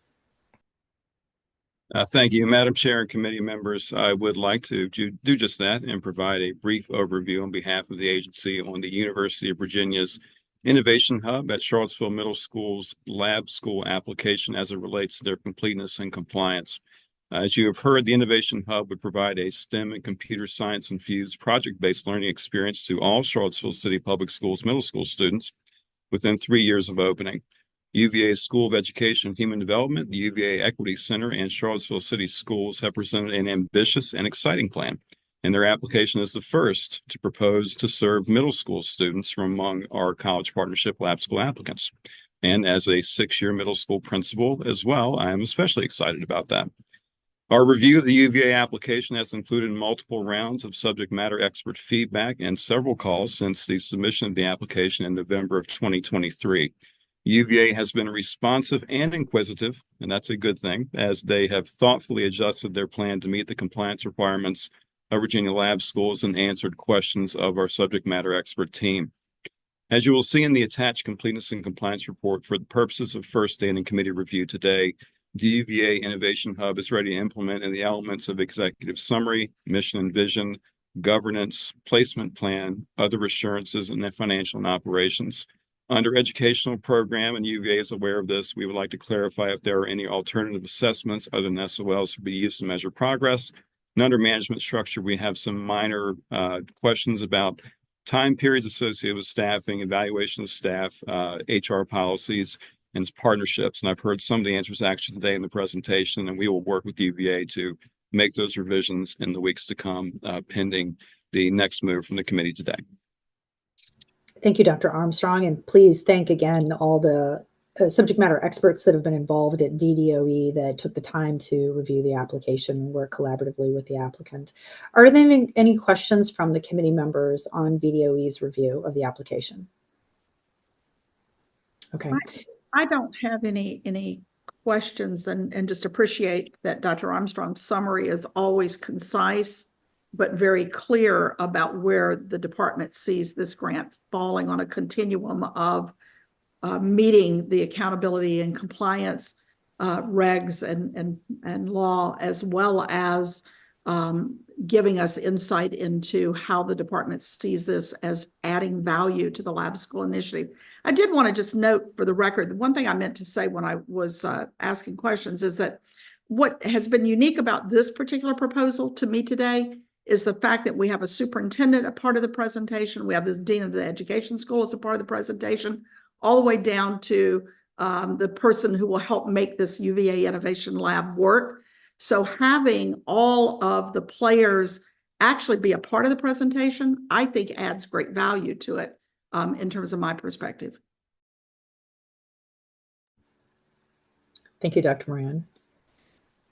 Thank you, Madam Chair and committee members. I would like to do just that and provide a brief overview on behalf of the agency on the University of Virginia's Innovation Hub at Charlottesville Middle School's Lab School application as it relates to their completeness and compliance. As you have heard, the Innovation Hub would provide a STEM and computer science infused project-based learning experience to all Charlottesville City Public Schools middle school students within 3 years of opening. UVA's School of Education and Human Development, the UVA Equity Center, and Charlottesville City Schools have presented an ambitious and exciting plan, and their application is the first to propose to serve middle school students from among our College Partnership Lab School applicants. And as a 6-year middle school principal as well, I am especially excited about that. Our review of the UVA application has included multiple rounds of subject matter expert feedback and several calls since the submission of the application in November of 2023. UVA has been responsive and inquisitive, and that's a good thing, as they have thoughtfully adjusted their plan to meet the compliance requirements of Virginia Lab Schools and answered questions of our subject matter expert team. As you will see in the attached completeness and compliance report, for the purposes of first standing committee review today, the UVA Innovation Hub is ready to implement in the elements of executive summary, mission and vision, governance, placement plan, other assurances, and then financial and operations. Under educational program, and UVA is aware of this, we would like to clarify if there are any alternative assessments other than SOLs to be used to measure progress. And under management structure, we have some minor questions about time periods associated with staffing, evaluation of staff, HR policies, and partnerships. And I've heard some of the answers actually today in the presentation, and we will work with UVA to make those revisions in the weeks to come, pending the next move from the committee today. Thank you, Dr. Armstrong, and please thank again all the subject matter experts that have been involved at VDOE that took the time to review the application and work collaboratively with the applicant. Are there any questions from the committee members on VDOE's review of the application? Okay. I don't have any questions and just appreciate that Dr. Armstrong's summary is always concise, but very clear about where the department sees this grant falling on a continuum of meeting the accountability and compliance regs and law, as well as giving us insight into how the department sees this as adding value to the Lab School initiative. I did want to just note for the record, the one thing I meant to say when I was asking questions is that what has been unique about this particular proposal to me today is the fact that we have a superintendent a part of the presentation. We have this dean of the education school as a part of the presentation, all the way down to the person who will help make this UVA Innovation Lab work. So having all of the players actually be a part of the presentation, I think adds great value to it in terms of my perspective. Thank you, Dr. Moran.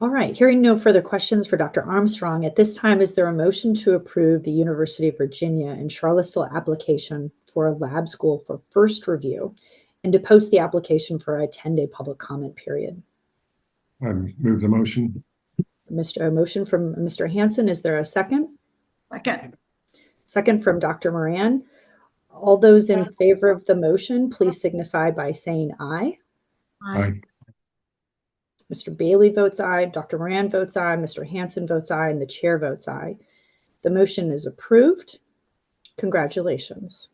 All right, hearing no further questions for Dr. Armstrong, at this time, is there a motion to approve the University of Virginia and Charlottesville application for a lab school for first review and to post the application for a 10-day public comment period? I move the motion. A motion from Mr. Hanson. Is there a second? Second. Second from Dr. Moran. All those in favor of the motion, please signify by saying aye. Aye. Mr. Bailey votes aye, Dr. Moran votes aye, Mr. Hanson votes aye, and the chair votes aye. The motion is approved. Congratulations.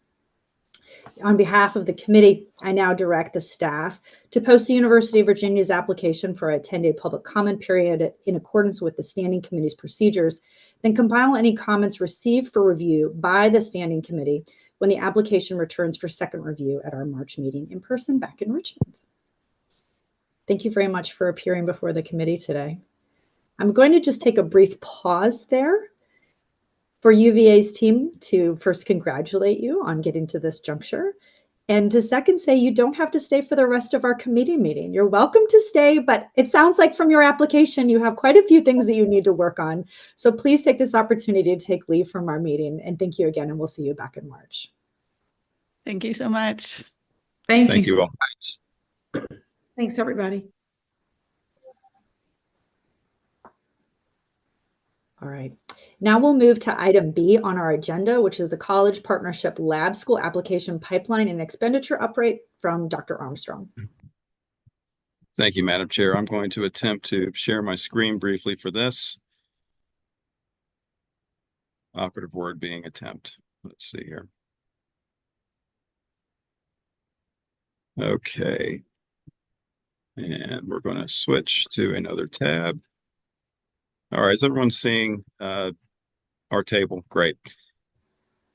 On behalf of the committee, I now direct the staff to post the University of Virginia's application for a 10-day public comment period in accordance with the Standing Committee's procedures, then compile any comments received for review by the Standing Committee when the application returns for second review at our March meeting in person back in Richmond. Thank you very much for appearing before the committee today. I'm going to just take a brief pause there for UVA's team to first congratulate you on getting to this juncture And to second, say you don't have to stay for the rest of our committee meeting. You're welcome to stay, but it sounds like from your application, you have quite a few things that you need to work on. So please take this opportunity to take leave from our meeting. And thank you again, and we'll see you back in March. Thank you so much. Thank Thank you. you all. Thanks, everybody. All right. Now we'll move to item B on our agenda, which is the College Partnership Lab School Application Pipeline and Expenditure Update from Dr. Armstrong. Thank you, Madam Chair. I'm going to attempt to share my screen briefly for this. Operative word being attempt. Let's see here. Okay. And we're going to switch to another tab. All right, is everyone seeing our table? Great.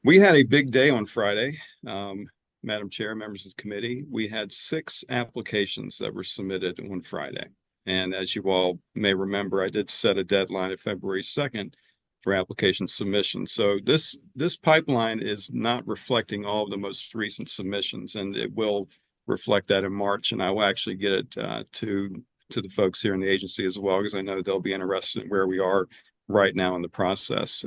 We had a big day on Friday. Madam Chair, members of the committee, we had 6 applications that were submitted on Friday. And as you all may remember, I did set a deadline of February 2nd for application submission. So this pipeline is not reflecting all of the most recent submissions, and it will reflect that in March. And I will actually get it to the folks here in the agency as well, because I know they'll be interested in where we are right now in the process.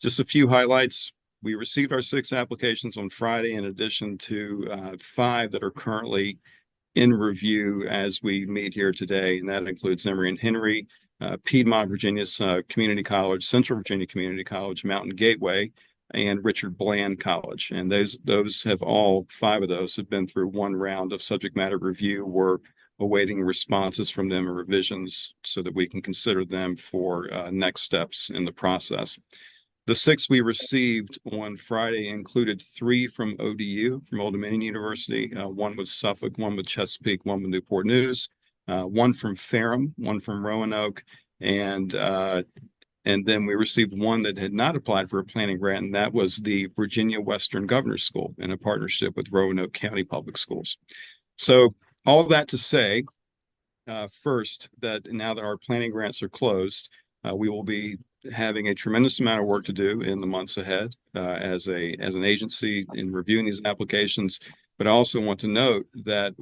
Just a few highlights. We received our 6 applications on Friday, in addition to 5 that are currently in review as we meet here today. And that includes Emory and Henry, Piedmont Virginia's Community College, Central Virginia Community College, Mountain Gateway, and Richard Bland College. And those have all 5 of those have been through one round of subject matter review. We're awaiting responses from them and revisions so that we can consider them for next steps in the process. The 6 we received on Friday included 3 from ODU, from Old Dominion University, 1 with Suffolk, 1 with Chesapeake, 1 with Newport News, 1 from Ferrum, 1 from Roanoke, and then we received 1 that had not applied for a planning grant, and that was the Virginia Western Governors School in a partnership with Roanoke County Public Schools. So all that to say, first, that now that our planning grants are closed, we will be having a tremendous amount of work to do in the months ahead as an agency in reviewing these applications. But I also want to note that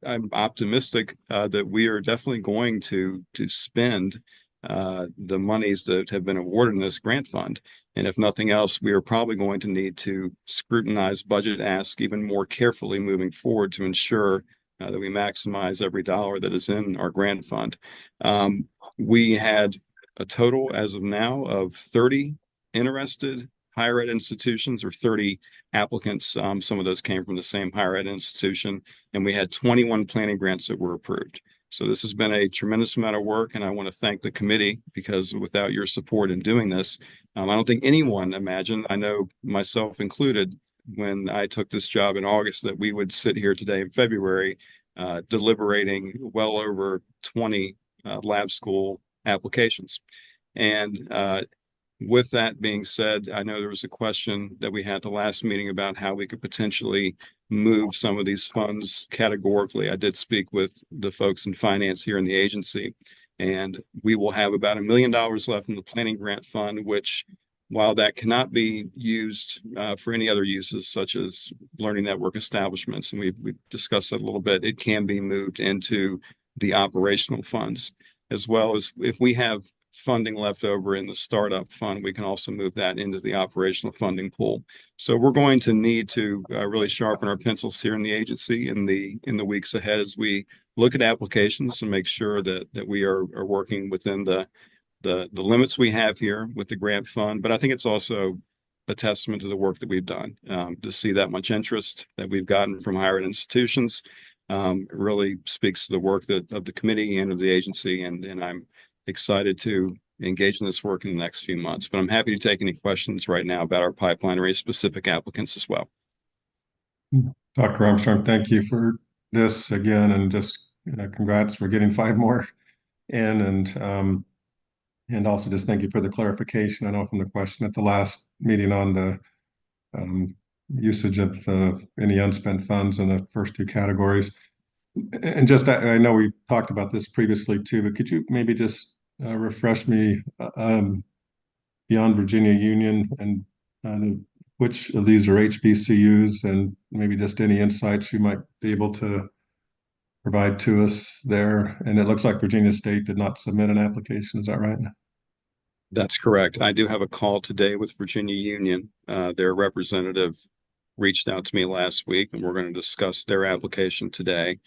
I'm optimistic that we are definitely going to spend the monies that have been awarded in this grant fund. And if nothing else, we are probably going to need to scrutinize budget asks even more carefully moving forward to ensure that we maximize every dollar that is in our grant fund. We had a total as of now of 30 interested higher ed institutions, or 30 applicants. Some of those came from the same higher ed institution, and we had 21 planning grants that were approved. So this has been a tremendous amount of work, and I want to thank the committee, because without your support in doing this, I don't think anyone imagined, I know myself included, when I took this job in August, that we would sit here today in February deliberating well over 20 lab school applications. And with that being said, I know there was a question that we had the last meeting about how we could potentially move some of these funds categorically. I did speak with the folks in finance here in the agency, and we will have about $1 million left in the planning grant fund, which, while that cannot be used for any other uses such as learning network establishments, and we've discussed that a little bit, it can be moved into the operational funds, as well as if we have funding left over in the startup fund, we can also move that into the operational funding pool. So we're going to need to really sharpen our pencils here in the agency in the weeks ahead as we look at applications and make sure that we are working within the limits we have here with the grant fund. But I think it's also a testament to the work that we've done to see that much interest that we've gotten from higher ed institutions. It really speaks to the work of the committee and of the agency, and I'm excited to engage in this work in the next few months. But I'm happy to take any questions right now about our pipeline or any specific applicants as well. Dr. Armstrong, thank you for this again, and just congrats for getting 5 more in, and also just thank you for the clarification. I know from the question at the last meeting on the usage of any unspent funds in the first 2 categories. And just, I know we talked about this previously too, but could you maybe just refresh me beyond Virginia Union and which of these are HBCUs, and maybe just any insights you might be able to provide to us there. And it looks like Virginia State did not submit an application. Is that right? That's correct. I do have a call today with Virginia Union. Their representative reached out to me last week, and we're going to discuss their application today.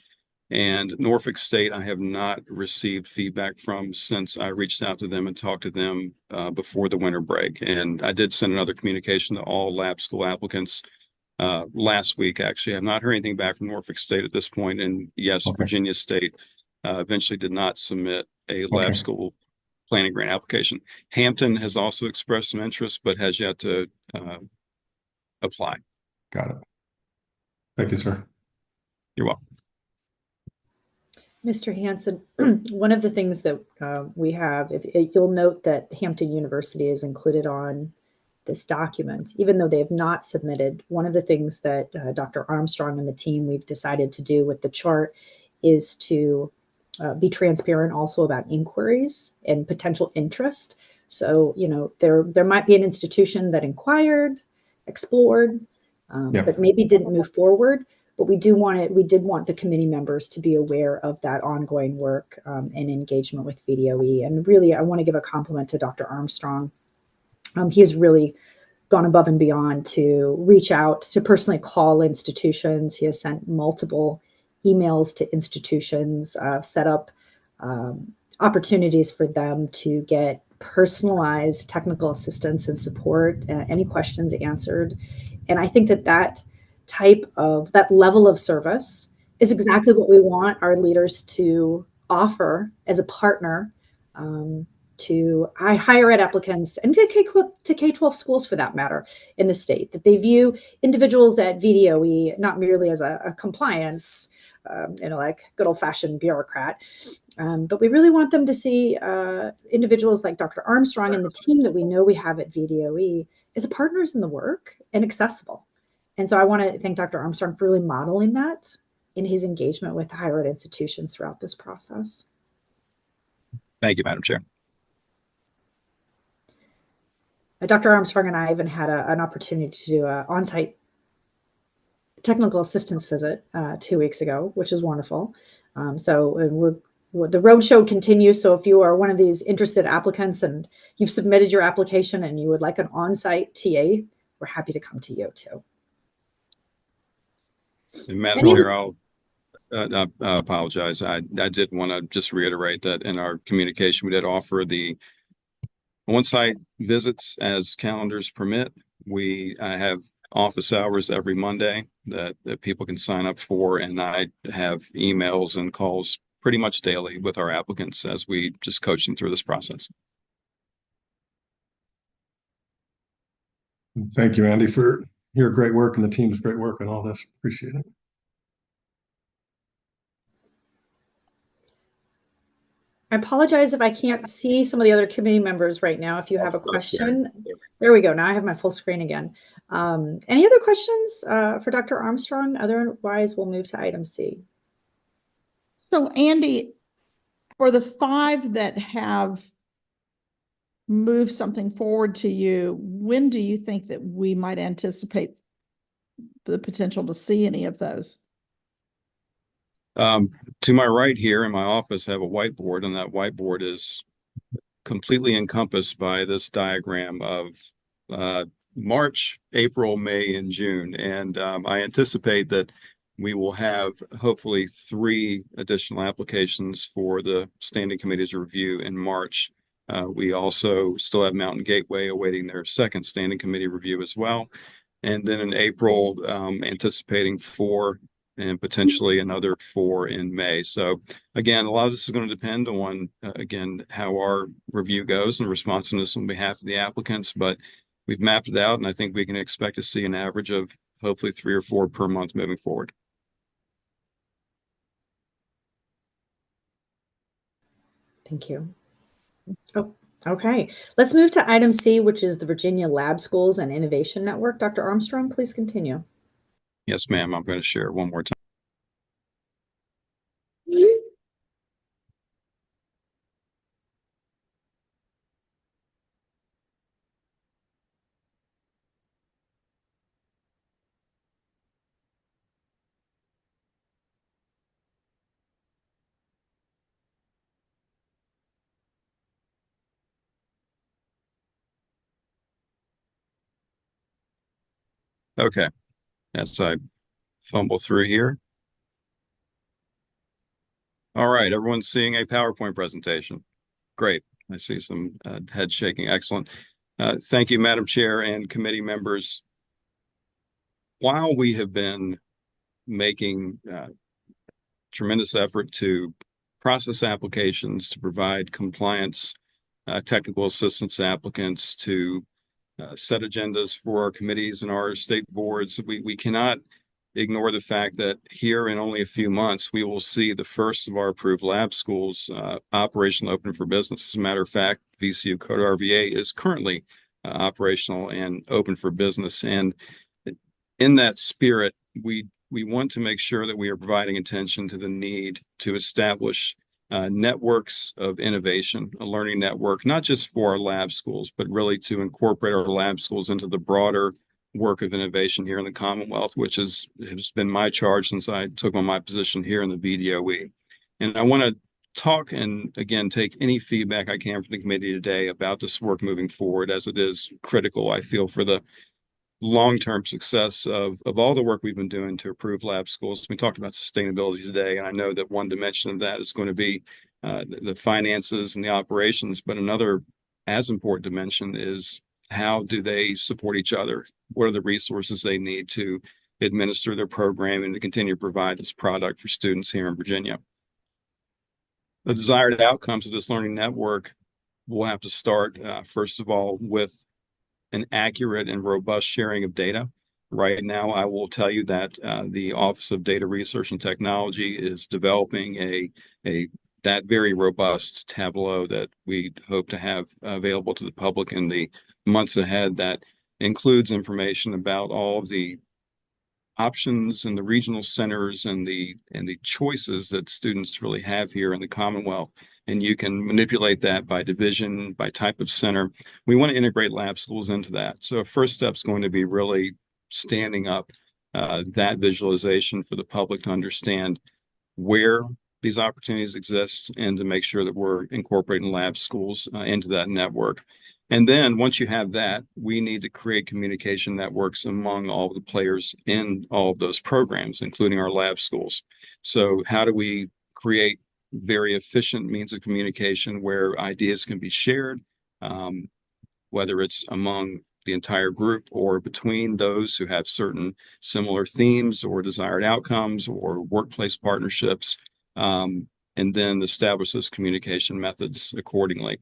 And Norfolk State, I have not received feedback from since I reached out to them and talked to them before the winter break. And I did send another communication to all lab school applicants last week. Actually, I have not heard anything back from Norfolk State at this point. And yes, Okay. Virginia State eventually did not submit a lab Okay. school planning grant application. Hampton has also expressed some interest, but has yet to apply. Got it. Thank you, sir. You're welcome. Mr. Hanson, one of the things that we have, if you'll note that Hampton University is included on this document, even though they have not submitted. One of the things that Dr. Armstrong and the team we've decided to do with the chart is to be transparent also about inquiries and potential interest. So, you know, there might be an institution that inquired, explored, but maybe didn't move forward. But we did want the committee members to be aware of that ongoing work and engagement with VDOE. And really, I want to give a compliment to Dr. Armstrong. He has really gone above and beyond to reach out, to personally call institutions. He has sent multiple emails to institutions, set up opportunities for them to get personalized technical assistance and support, any questions answered. And I think that level of service is exactly what we want our leaders to offer as a partner to higher ed applicants and to K-12 schools for that matter in the state, that they view individuals at VDOE not merely as a compliance, like good old fashioned bureaucrat, but we really want them to see individuals like Dr. Armstrong and the team that we know we have at VDOE as partners in the work and accessible. And so I want to thank Dr. Armstrong for really modeling that in his engagement with higher ed institutions throughout this process. Thank you, Madam Chair. Dr. Armstrong and I even had an opportunity to do an on-site technical assistance visit 2 weeks ago, which was wonderful. The roadshow continues. So if you are one of these interested applicants and you've submitted your application and you would like an on-site TA, we're happy to come to you too. And Madam Chair, I'll apologize. I did want to just reiterate that in our communication, we did offer the on-site visits as calendars permit. We have office hours every Monday that people can sign up for, and I have emails and calls pretty much daily with our applicants as we just coach them through this process. Thank you, Andy, for your great work and the team's great work on all this. Appreciate it. I apologize if I can't see some of the other committee members right now. If you have a question, there we go. Now I have my full screen again. Any other questions for Dr. Armstrong? Otherwise, we'll move to item C. So Andy, for the 5 that have moved something forward to you, when do you think that we might anticipate the potential to see any of those? To my right here in my office, I have a whiteboard, and that whiteboard is completely encompassed by this diagram of March, April, May, and June. And I anticipate that we will have hopefully 3 additional applications for the standing committee's review in March. We also still have Mountain Gateway awaiting their second standing committee review as well. And then in April, anticipating 4 and potentially another 4 in May. So again, a lot of this is going to depend on, again, how our review goes and responsiveness on behalf of the applicants, but we've mapped it out, and I think we can expect to see an average of hopefully 3 or 4 per month moving forward. Thank you. Oh, okay. Let's move to item C, which is the Virginia Lab Schools and Innovation Network. Dr. Armstrong, please continue. Yes, ma'am. I'm going to share it one more time. Okay, as I fumble through here. All right, everyone's seeing a PowerPoint presentation. Great. I see some head shaking. Excellent. Thank you, Madam Chair and committee members. While we have been making tremendous effort to process applications, to provide compliance, technical assistance to applicants, to set agendas for our committees and our state boards, we cannot ignore the fact that here in only a few months, we will see the first of our approved lab schools operational, open for business. As a matter of fact, VCU Code RVA is currently operational and open for business. And in that spirit, we want to make sure that we are providing attention to the need to establish networks of innovation, a learning network, not just for our lab schools, but really to incorporate our lab schools into the broader work of innovation here in the Commonwealth, which has been my charge since I took on my position here in the VDOE. And I want to talk and again take any feedback I can from the committee today about this work moving forward, as it is critical, I feel, for the long-term success of all the work we've been doing to improve lab schools. We talked about sustainability today, and I know that one dimension of that is going to be the finances and the operations, but another as important dimension is how do they support each other? What are the resources they need to administer their program and to continue to provide this product for students here in Virginia? The desired outcomes of this learning network will have to start, first of all, with an accurate and robust sharing of data. Right now, I will tell you that the Office of Data Research and Technology is developing that very robust tableau that we hope to have available to the public in the months ahead, that includes information about all of the options and the regional centers and the choices that students really have here in the Commonwealth. And you can manipulate that by division, by type of center. We want to integrate lab schools into that. So a first step is going to be really standing up that visualization for the public to understand where these opportunities exist and to make sure that we're incorporating lab schools into that network. And then once you have that, we need to create communication networks among all of the players in all of those programs, including our lab schools. So how do we create very efficient means of communication where ideas can be shared, whether it's among the entire group or between those who have certain similar themes or desired outcomes or workplace partnerships, and then establish those communication methods accordingly.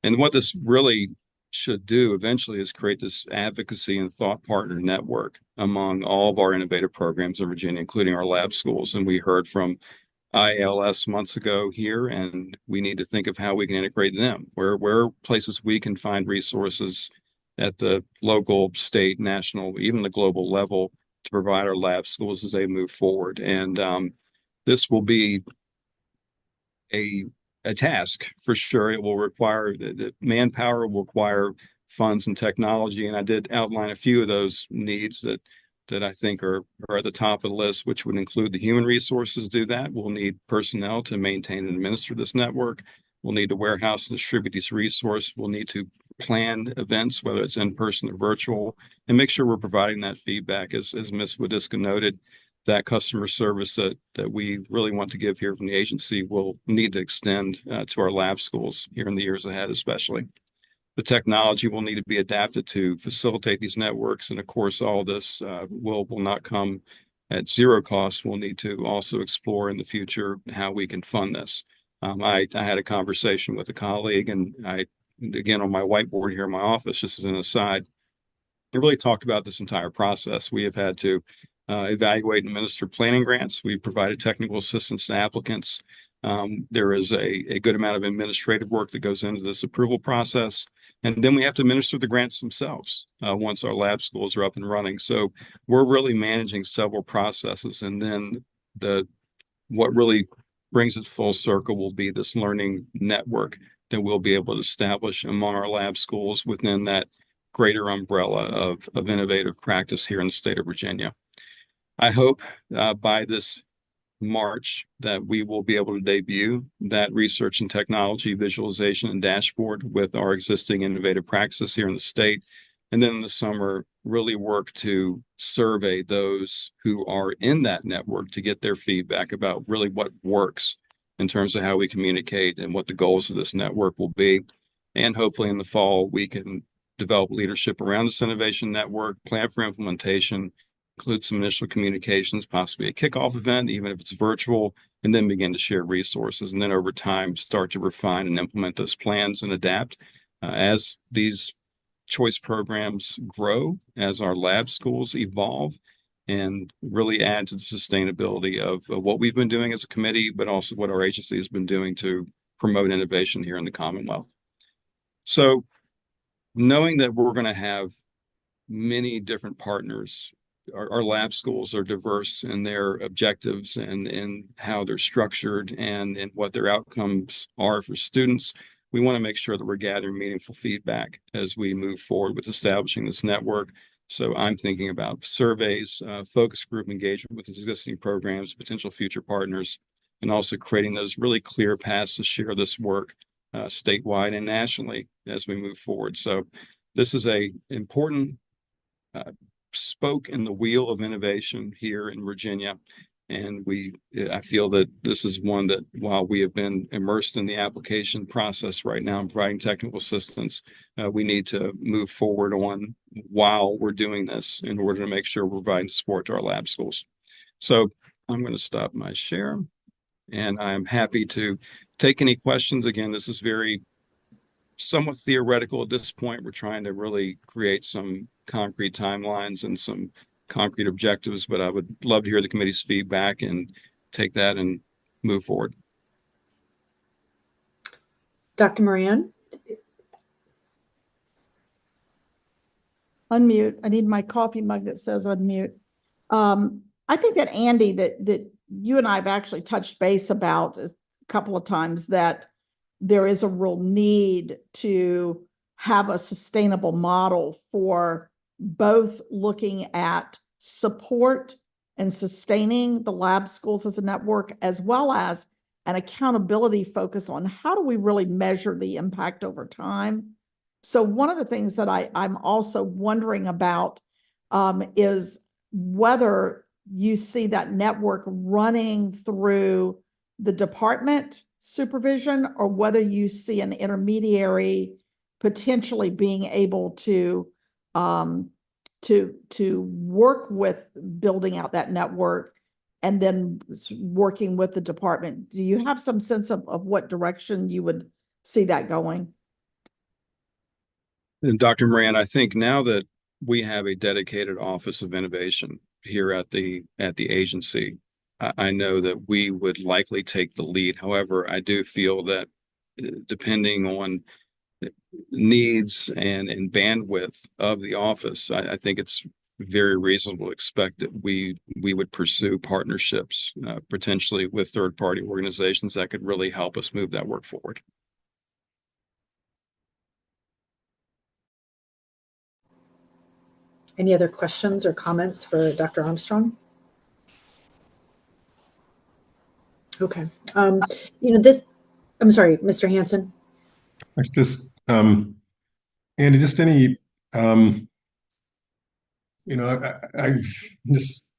And what this really should do eventually is create this advocacy and thought partner network among all of our innovative programs in Virginia, including our lab schools. And we heard from ILS months ago here, and we need to think of how we can integrate them, where places we can find resources at the local, state, national, even the global level to provide our lab schools as they move forward. And this will be a task for sure. It will require the manpower, will require funds and technology. And I did outline a few of those needs that I think are at the top of the list, which would include the human resources to do that. We'll need personnel to maintain and administer this network. We'll need to warehouse and distribute these resources. We'll need to plan events, whether it's in person or virtual, and make sure we're providing that feedback. As Ms. Wadiska noted, that customer service that we really want to give here from the agency will need to extend to our lab schools here in the years ahead, especially. The technology will need to be adapted to facilitate these networks. And of course, all this will not come at zero cost. We'll need to also explore in the future how we can fund this. I had a conversation with a colleague, and again, on my whiteboard here in my office, just as an aside, I really talked about this entire process. We have had to evaluate and administer planning grants. We've provided technical assistance to applicants. There is a good amount of administrative work that goes into this approval process. And then we have to administer the grants themselves once our lab schools are up and running. So we're really managing several processes. And then what really brings it full circle will be this learning network that we'll be able to establish among our lab schools within that greater umbrella of innovative practice here in the state of Virginia. I hope by this March that we will be able to debut that research and technology visualization and dashboard with our existing innovative practices here in the state. And then in the summer, really work to survey those who are in that network to get their feedback about really what works in terms of how we communicate and what the goals of this network will be. And hopefully in the fall, we can develop leadership around this innovation network, plan for implementation, include some initial communications, possibly a kickoff event, even if it's virtual, and then begin to share resources. And then over time, start to refine and implement those plans and adapt as these choice programs grow, as our lab schools evolve, and really add to the sustainability of what we've been doing as a committee, but also what our agency has been doing to promote innovation here in the Commonwealth. So knowing that we're going to have many different partners, our lab schools are diverse in their objectives and how they're structured and what their outcomes are for students. We want to make sure that we're gathering meaningful feedback as we move forward with establishing this network. So I'm thinking about surveys, focus group engagement with existing programs, potential future partners, and also creating those really clear paths to share this work statewide and nationally as we move forward. So this is a important spoke in the wheel of innovation here in Virginia. And I feel that this is one that while we have been immersed in the application process right now and providing technical assistance, we need to move forward on while we're doing this in order to make sure we're providing support to our lab schools. So I'm going to stop my share and I'm happy to take any questions. Again, this is somewhat theoretical at this point. We're trying to really create some concrete timelines and some concrete objectives, but I would love to hear the committee's feedback and take that and move forward. Dr. Moran? Unmute. I need my coffee mug that says unmute. I think that Andy, that you and I have actually touched base about a couple of times, that there is a real need to have a sustainable model for both looking at support and sustaining the lab schools as a network, as well as an accountability focus on how do we really measure the impact over time. So one of the things that I'm also wondering about is whether you see that network running through the department supervision, or whether you see an intermediary potentially being able to work with building out that network and then working with the department. Do you have some sense of what direction you would see that going? And Dr. Moran, I think now that we have a dedicated Office of Innovation here at the agency, I know that we would likely take the lead. However, I do feel that depending on needs and bandwidth of the office, I think it's very reasonable to expect that we would pursue partnerships potentially with third-party organizations that could really help us move that work forward. Any other questions or comments for Dr. Armstrong? Okay. I'm sorry, Mr. Hanson. Just, Andy, just any, I just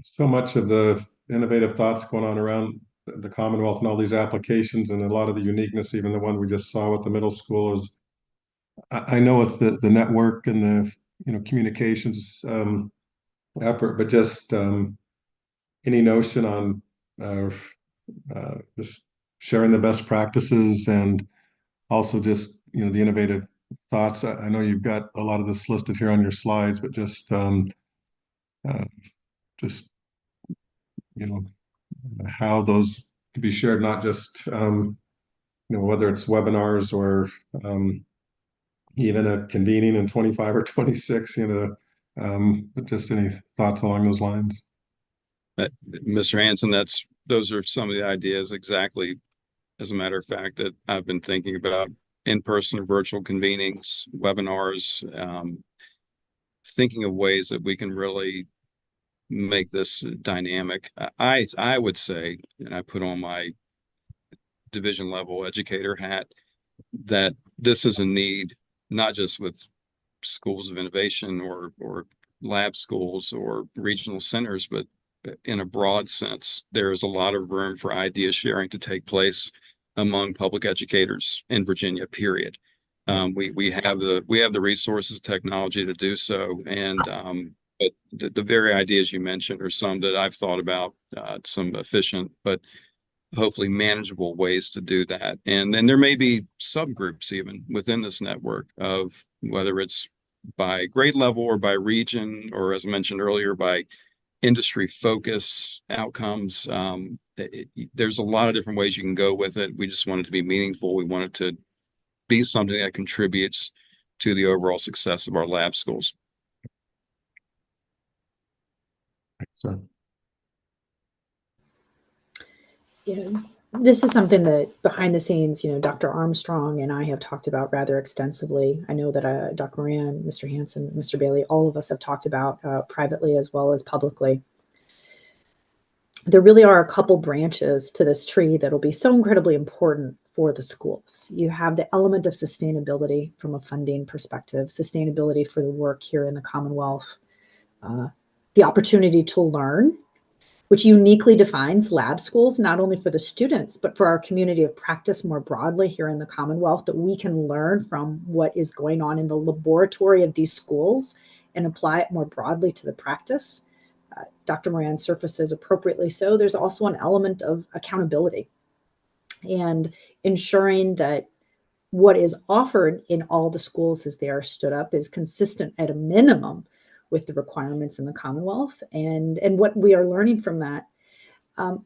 so much of the innovative thoughts going on around the Commonwealth and all these applications, and a lot of the uniqueness, even the one we just saw with the middle schoolers. I know with the network and the communications effort, but just any notion on just sharing the best practices and also just the innovative thoughts. I know you've got a lot of this listed here on your slides, but just how those could be shared, not just whether it's webinars or even a convening in 25 or 26, but just any thoughts along those lines. Mr. Hanson, those are some of the ideas exactly, as a matter of fact, that I've been thinking about: in-person or virtual convenings, webinars, thinking of ways that we can really make this dynamic. I would say, and I put on my division level educator hat, that this is a need, not just with schools of innovation or lab schools or regional centers, but in a broad sense, there is a lot of room for idea sharing to take place among public educators in Virginia, period. We have the resources, technology to do so, and but the very ideas you mentioned are some that I've thought about, some efficient but hopefully manageable ways to do that. And then there may be subgroups even within this network of whether it's by grade level or by region, or as I mentioned earlier, by industry focus outcomes. There's a lot of different ways you can go with it. We just want it to be meaningful. We want it to be something that contributes to the overall success of our lab schools. So, This is something that behind the scenes, Dr. Armstrong and I have talked about rather extensively. I know that Dr. Moran, Mr. Hansen, Mr. Bailey, all of us have talked about privately as well as publicly. There really are a couple branches to this tree that will be so incredibly important for the schools. You have the element of sustainability from a funding perspective, sustainability for the work here in the Commonwealth, the opportunity to learn, which uniquely defines lab schools, not only for the students, but for our community of practice more broadly here in the Commonwealth, that we can learn from what is going on in the laboratory of these schools and apply it more broadly to the practice. Dr. Moran surfaces appropriately so. There's also an element of accountability and ensuring that what is offered in all the schools as they are stood up is consistent at a minimum with the requirements in the Commonwealth and what we are learning from that.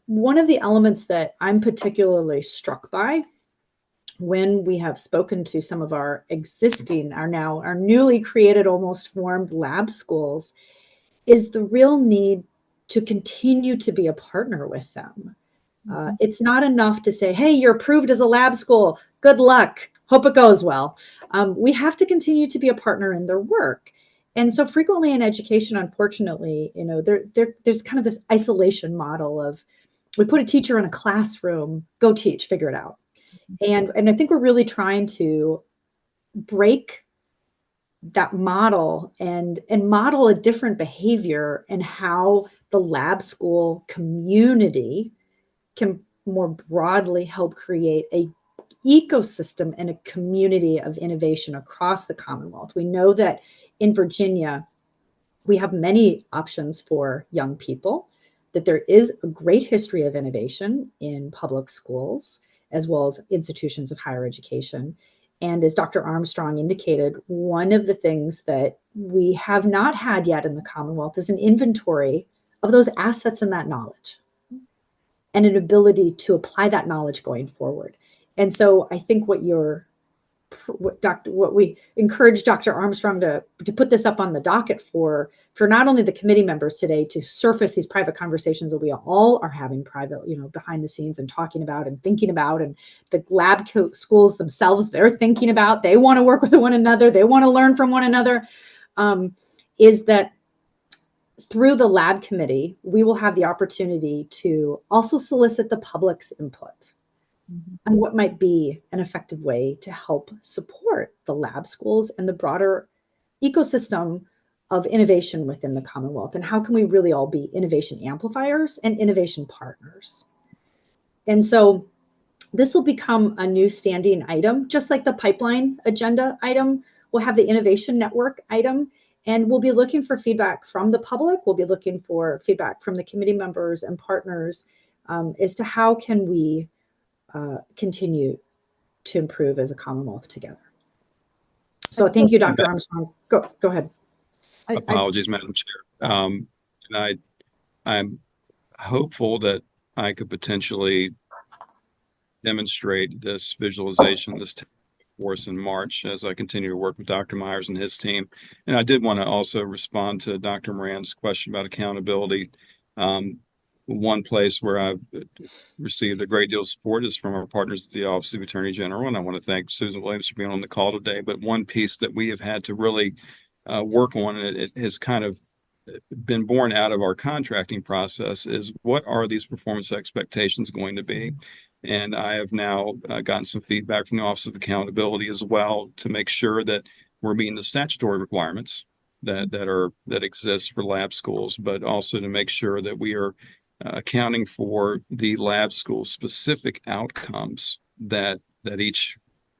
One of the elements that I'm particularly struck by when we have spoken to some of our existing, our newly created, almost formed lab schools, is the real need to continue to be a partner with them. It's not enough to say, hey, you're approved as a lab school. Good luck. Hope it goes well. We have to continue to be a partner in their work. And so frequently in education, unfortunately, there's kind of this isolation model of we put a teacher in a classroom, go teach, figure it out. And I think we're really trying to break that model and model a different behavior and how the lab school community can more broadly help create a ecosystem and a community of innovation across the Commonwealth. We know that in Virginia, we have many options for young people, that there is a great history of innovation in public schools, as well as institutions of higher education. And as Dr. Armstrong indicated, one of the things that we have not had yet in the Commonwealth is an inventory of those assets and that knowledge, and an ability to apply that knowledge going forward. And so I think what we encourage Dr. Armstrong to put this up on the docket for not only the committee members today to surface these private conversations that we all are having private, behind the scenes and talking about and thinking about, and the lab schools themselves, they're thinking about, they want to work with one another, they want to learn from one another, is that through the lab committee, we will have the opportunity to also solicit the public's input on what might be an effective way to help support the lab schools and the broader ecosystem of innovation within the Commonwealth. And how can we really all be innovation amplifiers and innovation partners? And so this will become a new standing item, just like the pipeline agenda item. We'll have the innovation network item, and we'll be looking for feedback from the public. We'll be looking for feedback from the committee members and partners as to how can we continue to improve as a Commonwealth together. So thank you, Dr. Armstrong. Go ahead. Apologies, Madam Chair. And I'm hopeful that I could potentially demonstrate this visualization, this force in March as I continue to work with Dr. Myers and his team. And I did want to also respond to Dr. Moran's question about accountability. One place where I've received a great deal of support is from our partners at the Office of the Attorney General, and I want to thank Susan Williams for being on the call today. But one piece that we have had to really work on, and it has kind of been born out of our contracting process, is what are these performance expectations going to be? And I have now gotten some feedback from the Office of Accountability as well to make sure that we're meeting the statutory requirements that exist for lab schools, but also to make sure that we are accounting for the lab school specific outcomes that each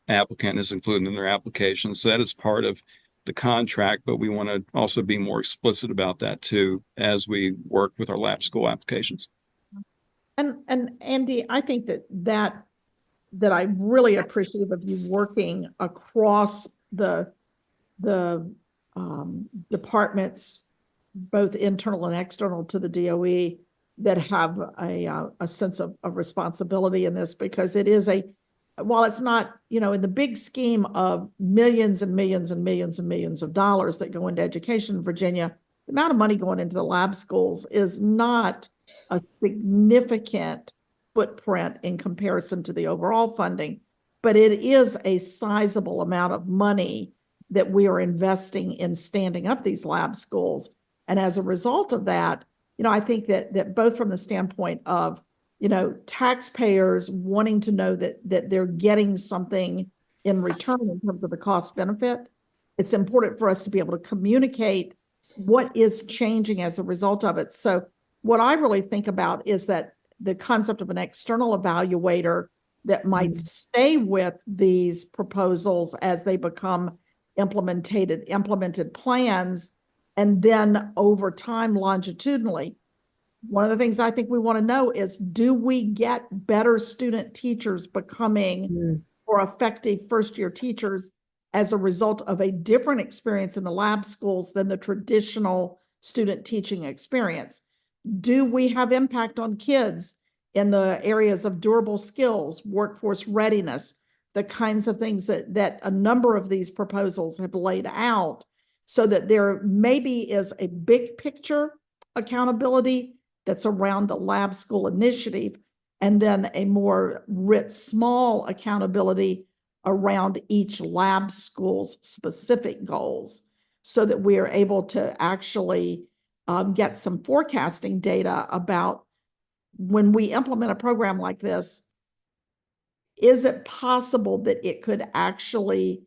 applicant is included in their application. So that is part of the contract, but we want to also be more explicit about that too as we work with our lab school applications. And Andy, I think that I'm really appreciative of you working across the departments, both internal and external to the DOE, that have a sense of responsibility in this, because it is while it's not, in the big scheme of millions and millions and millions and millions of dollars that go into education in Virginia, the amount of money going into the lab schools is not a significant footprint in comparison to the overall funding, but it is a sizable amount of money that we are investing in standing up these lab schools. And as a result of that, I think that both from the standpoint of, taxpayers wanting to know that they're getting something in return in terms of the cost benefit, it's important for us to be able to communicate what is changing as a result of it. So what I really think about is that the concept of an external evaluator that might stay with these proposals as they become implemented plans, and then over time longitudinally. One of the things I think we want to know is, do we get better student teachers becoming more effective first-year teachers as a result of a different experience in the lab schools than the traditional student teaching experience? Do we have impact on kids in the areas of durable skills, workforce readiness, the kinds of things that a number of these proposals have laid out, so that there maybe is a big picture accountability that's around the lab school initiative, and then a more small accountability around each lab school's specific goals, so that we are able to actually get some forecasting data about, when we implement a program like this, is it possible that it could actually,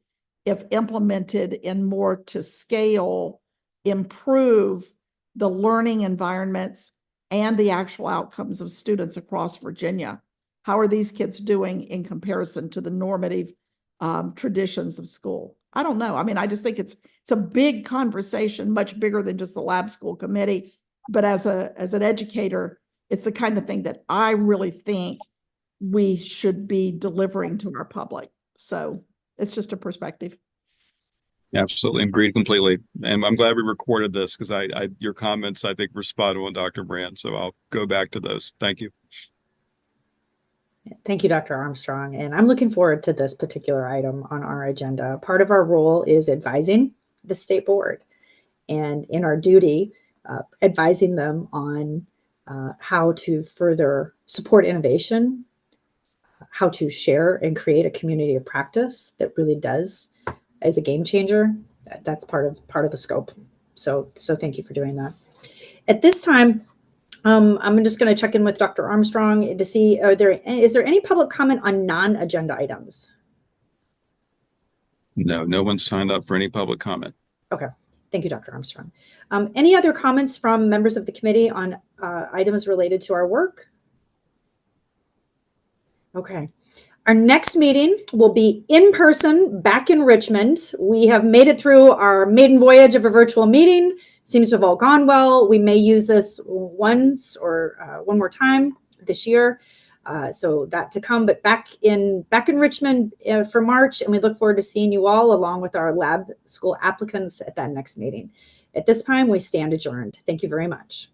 if implemented in more to scale, improve the learning environments and the actual outcomes of students across Virginia? How are these kids doing in comparison to the normative traditions of school? I don't know. I mean, I just think it's a big conversation, much bigger than just the lab school committee. But as an educator, it's the kind of thing that I really think we should be delivering to our public. So it's just a perspective. Absolutely, agreed completely. And I'm glad we recorded this, because your comments, I think, were spot on, Dr. Brand. So I'll go back to those. Thank you. Thank you, Dr. Armstrong. And I'm looking forward to this particular item on our agenda. Part of our role is advising the state board, and in our duty, advising them on how to further support innovation, how to share and create a community of practice that really is a game changer. That's part of the scope. So thank you for doing that. At this time, I'm just going to check in with Dr. Armstrong to see, is there any public comment on non-agenda items? No one signed up for any public comment. Okay. Thank you, Dr. Armstrong. Any other comments from members of the committee on items related to our work? Okay. Our next meeting will be in person back in Richmond. We have made it through our maiden voyage of a virtual meeting. Seems to have all gone well. We may use this once or one more time this year. So that to come, but back in Richmond for March, and we look forward to seeing you all along with our lab school applicants at that next meeting. At this time, we stand adjourned. Thank you very much.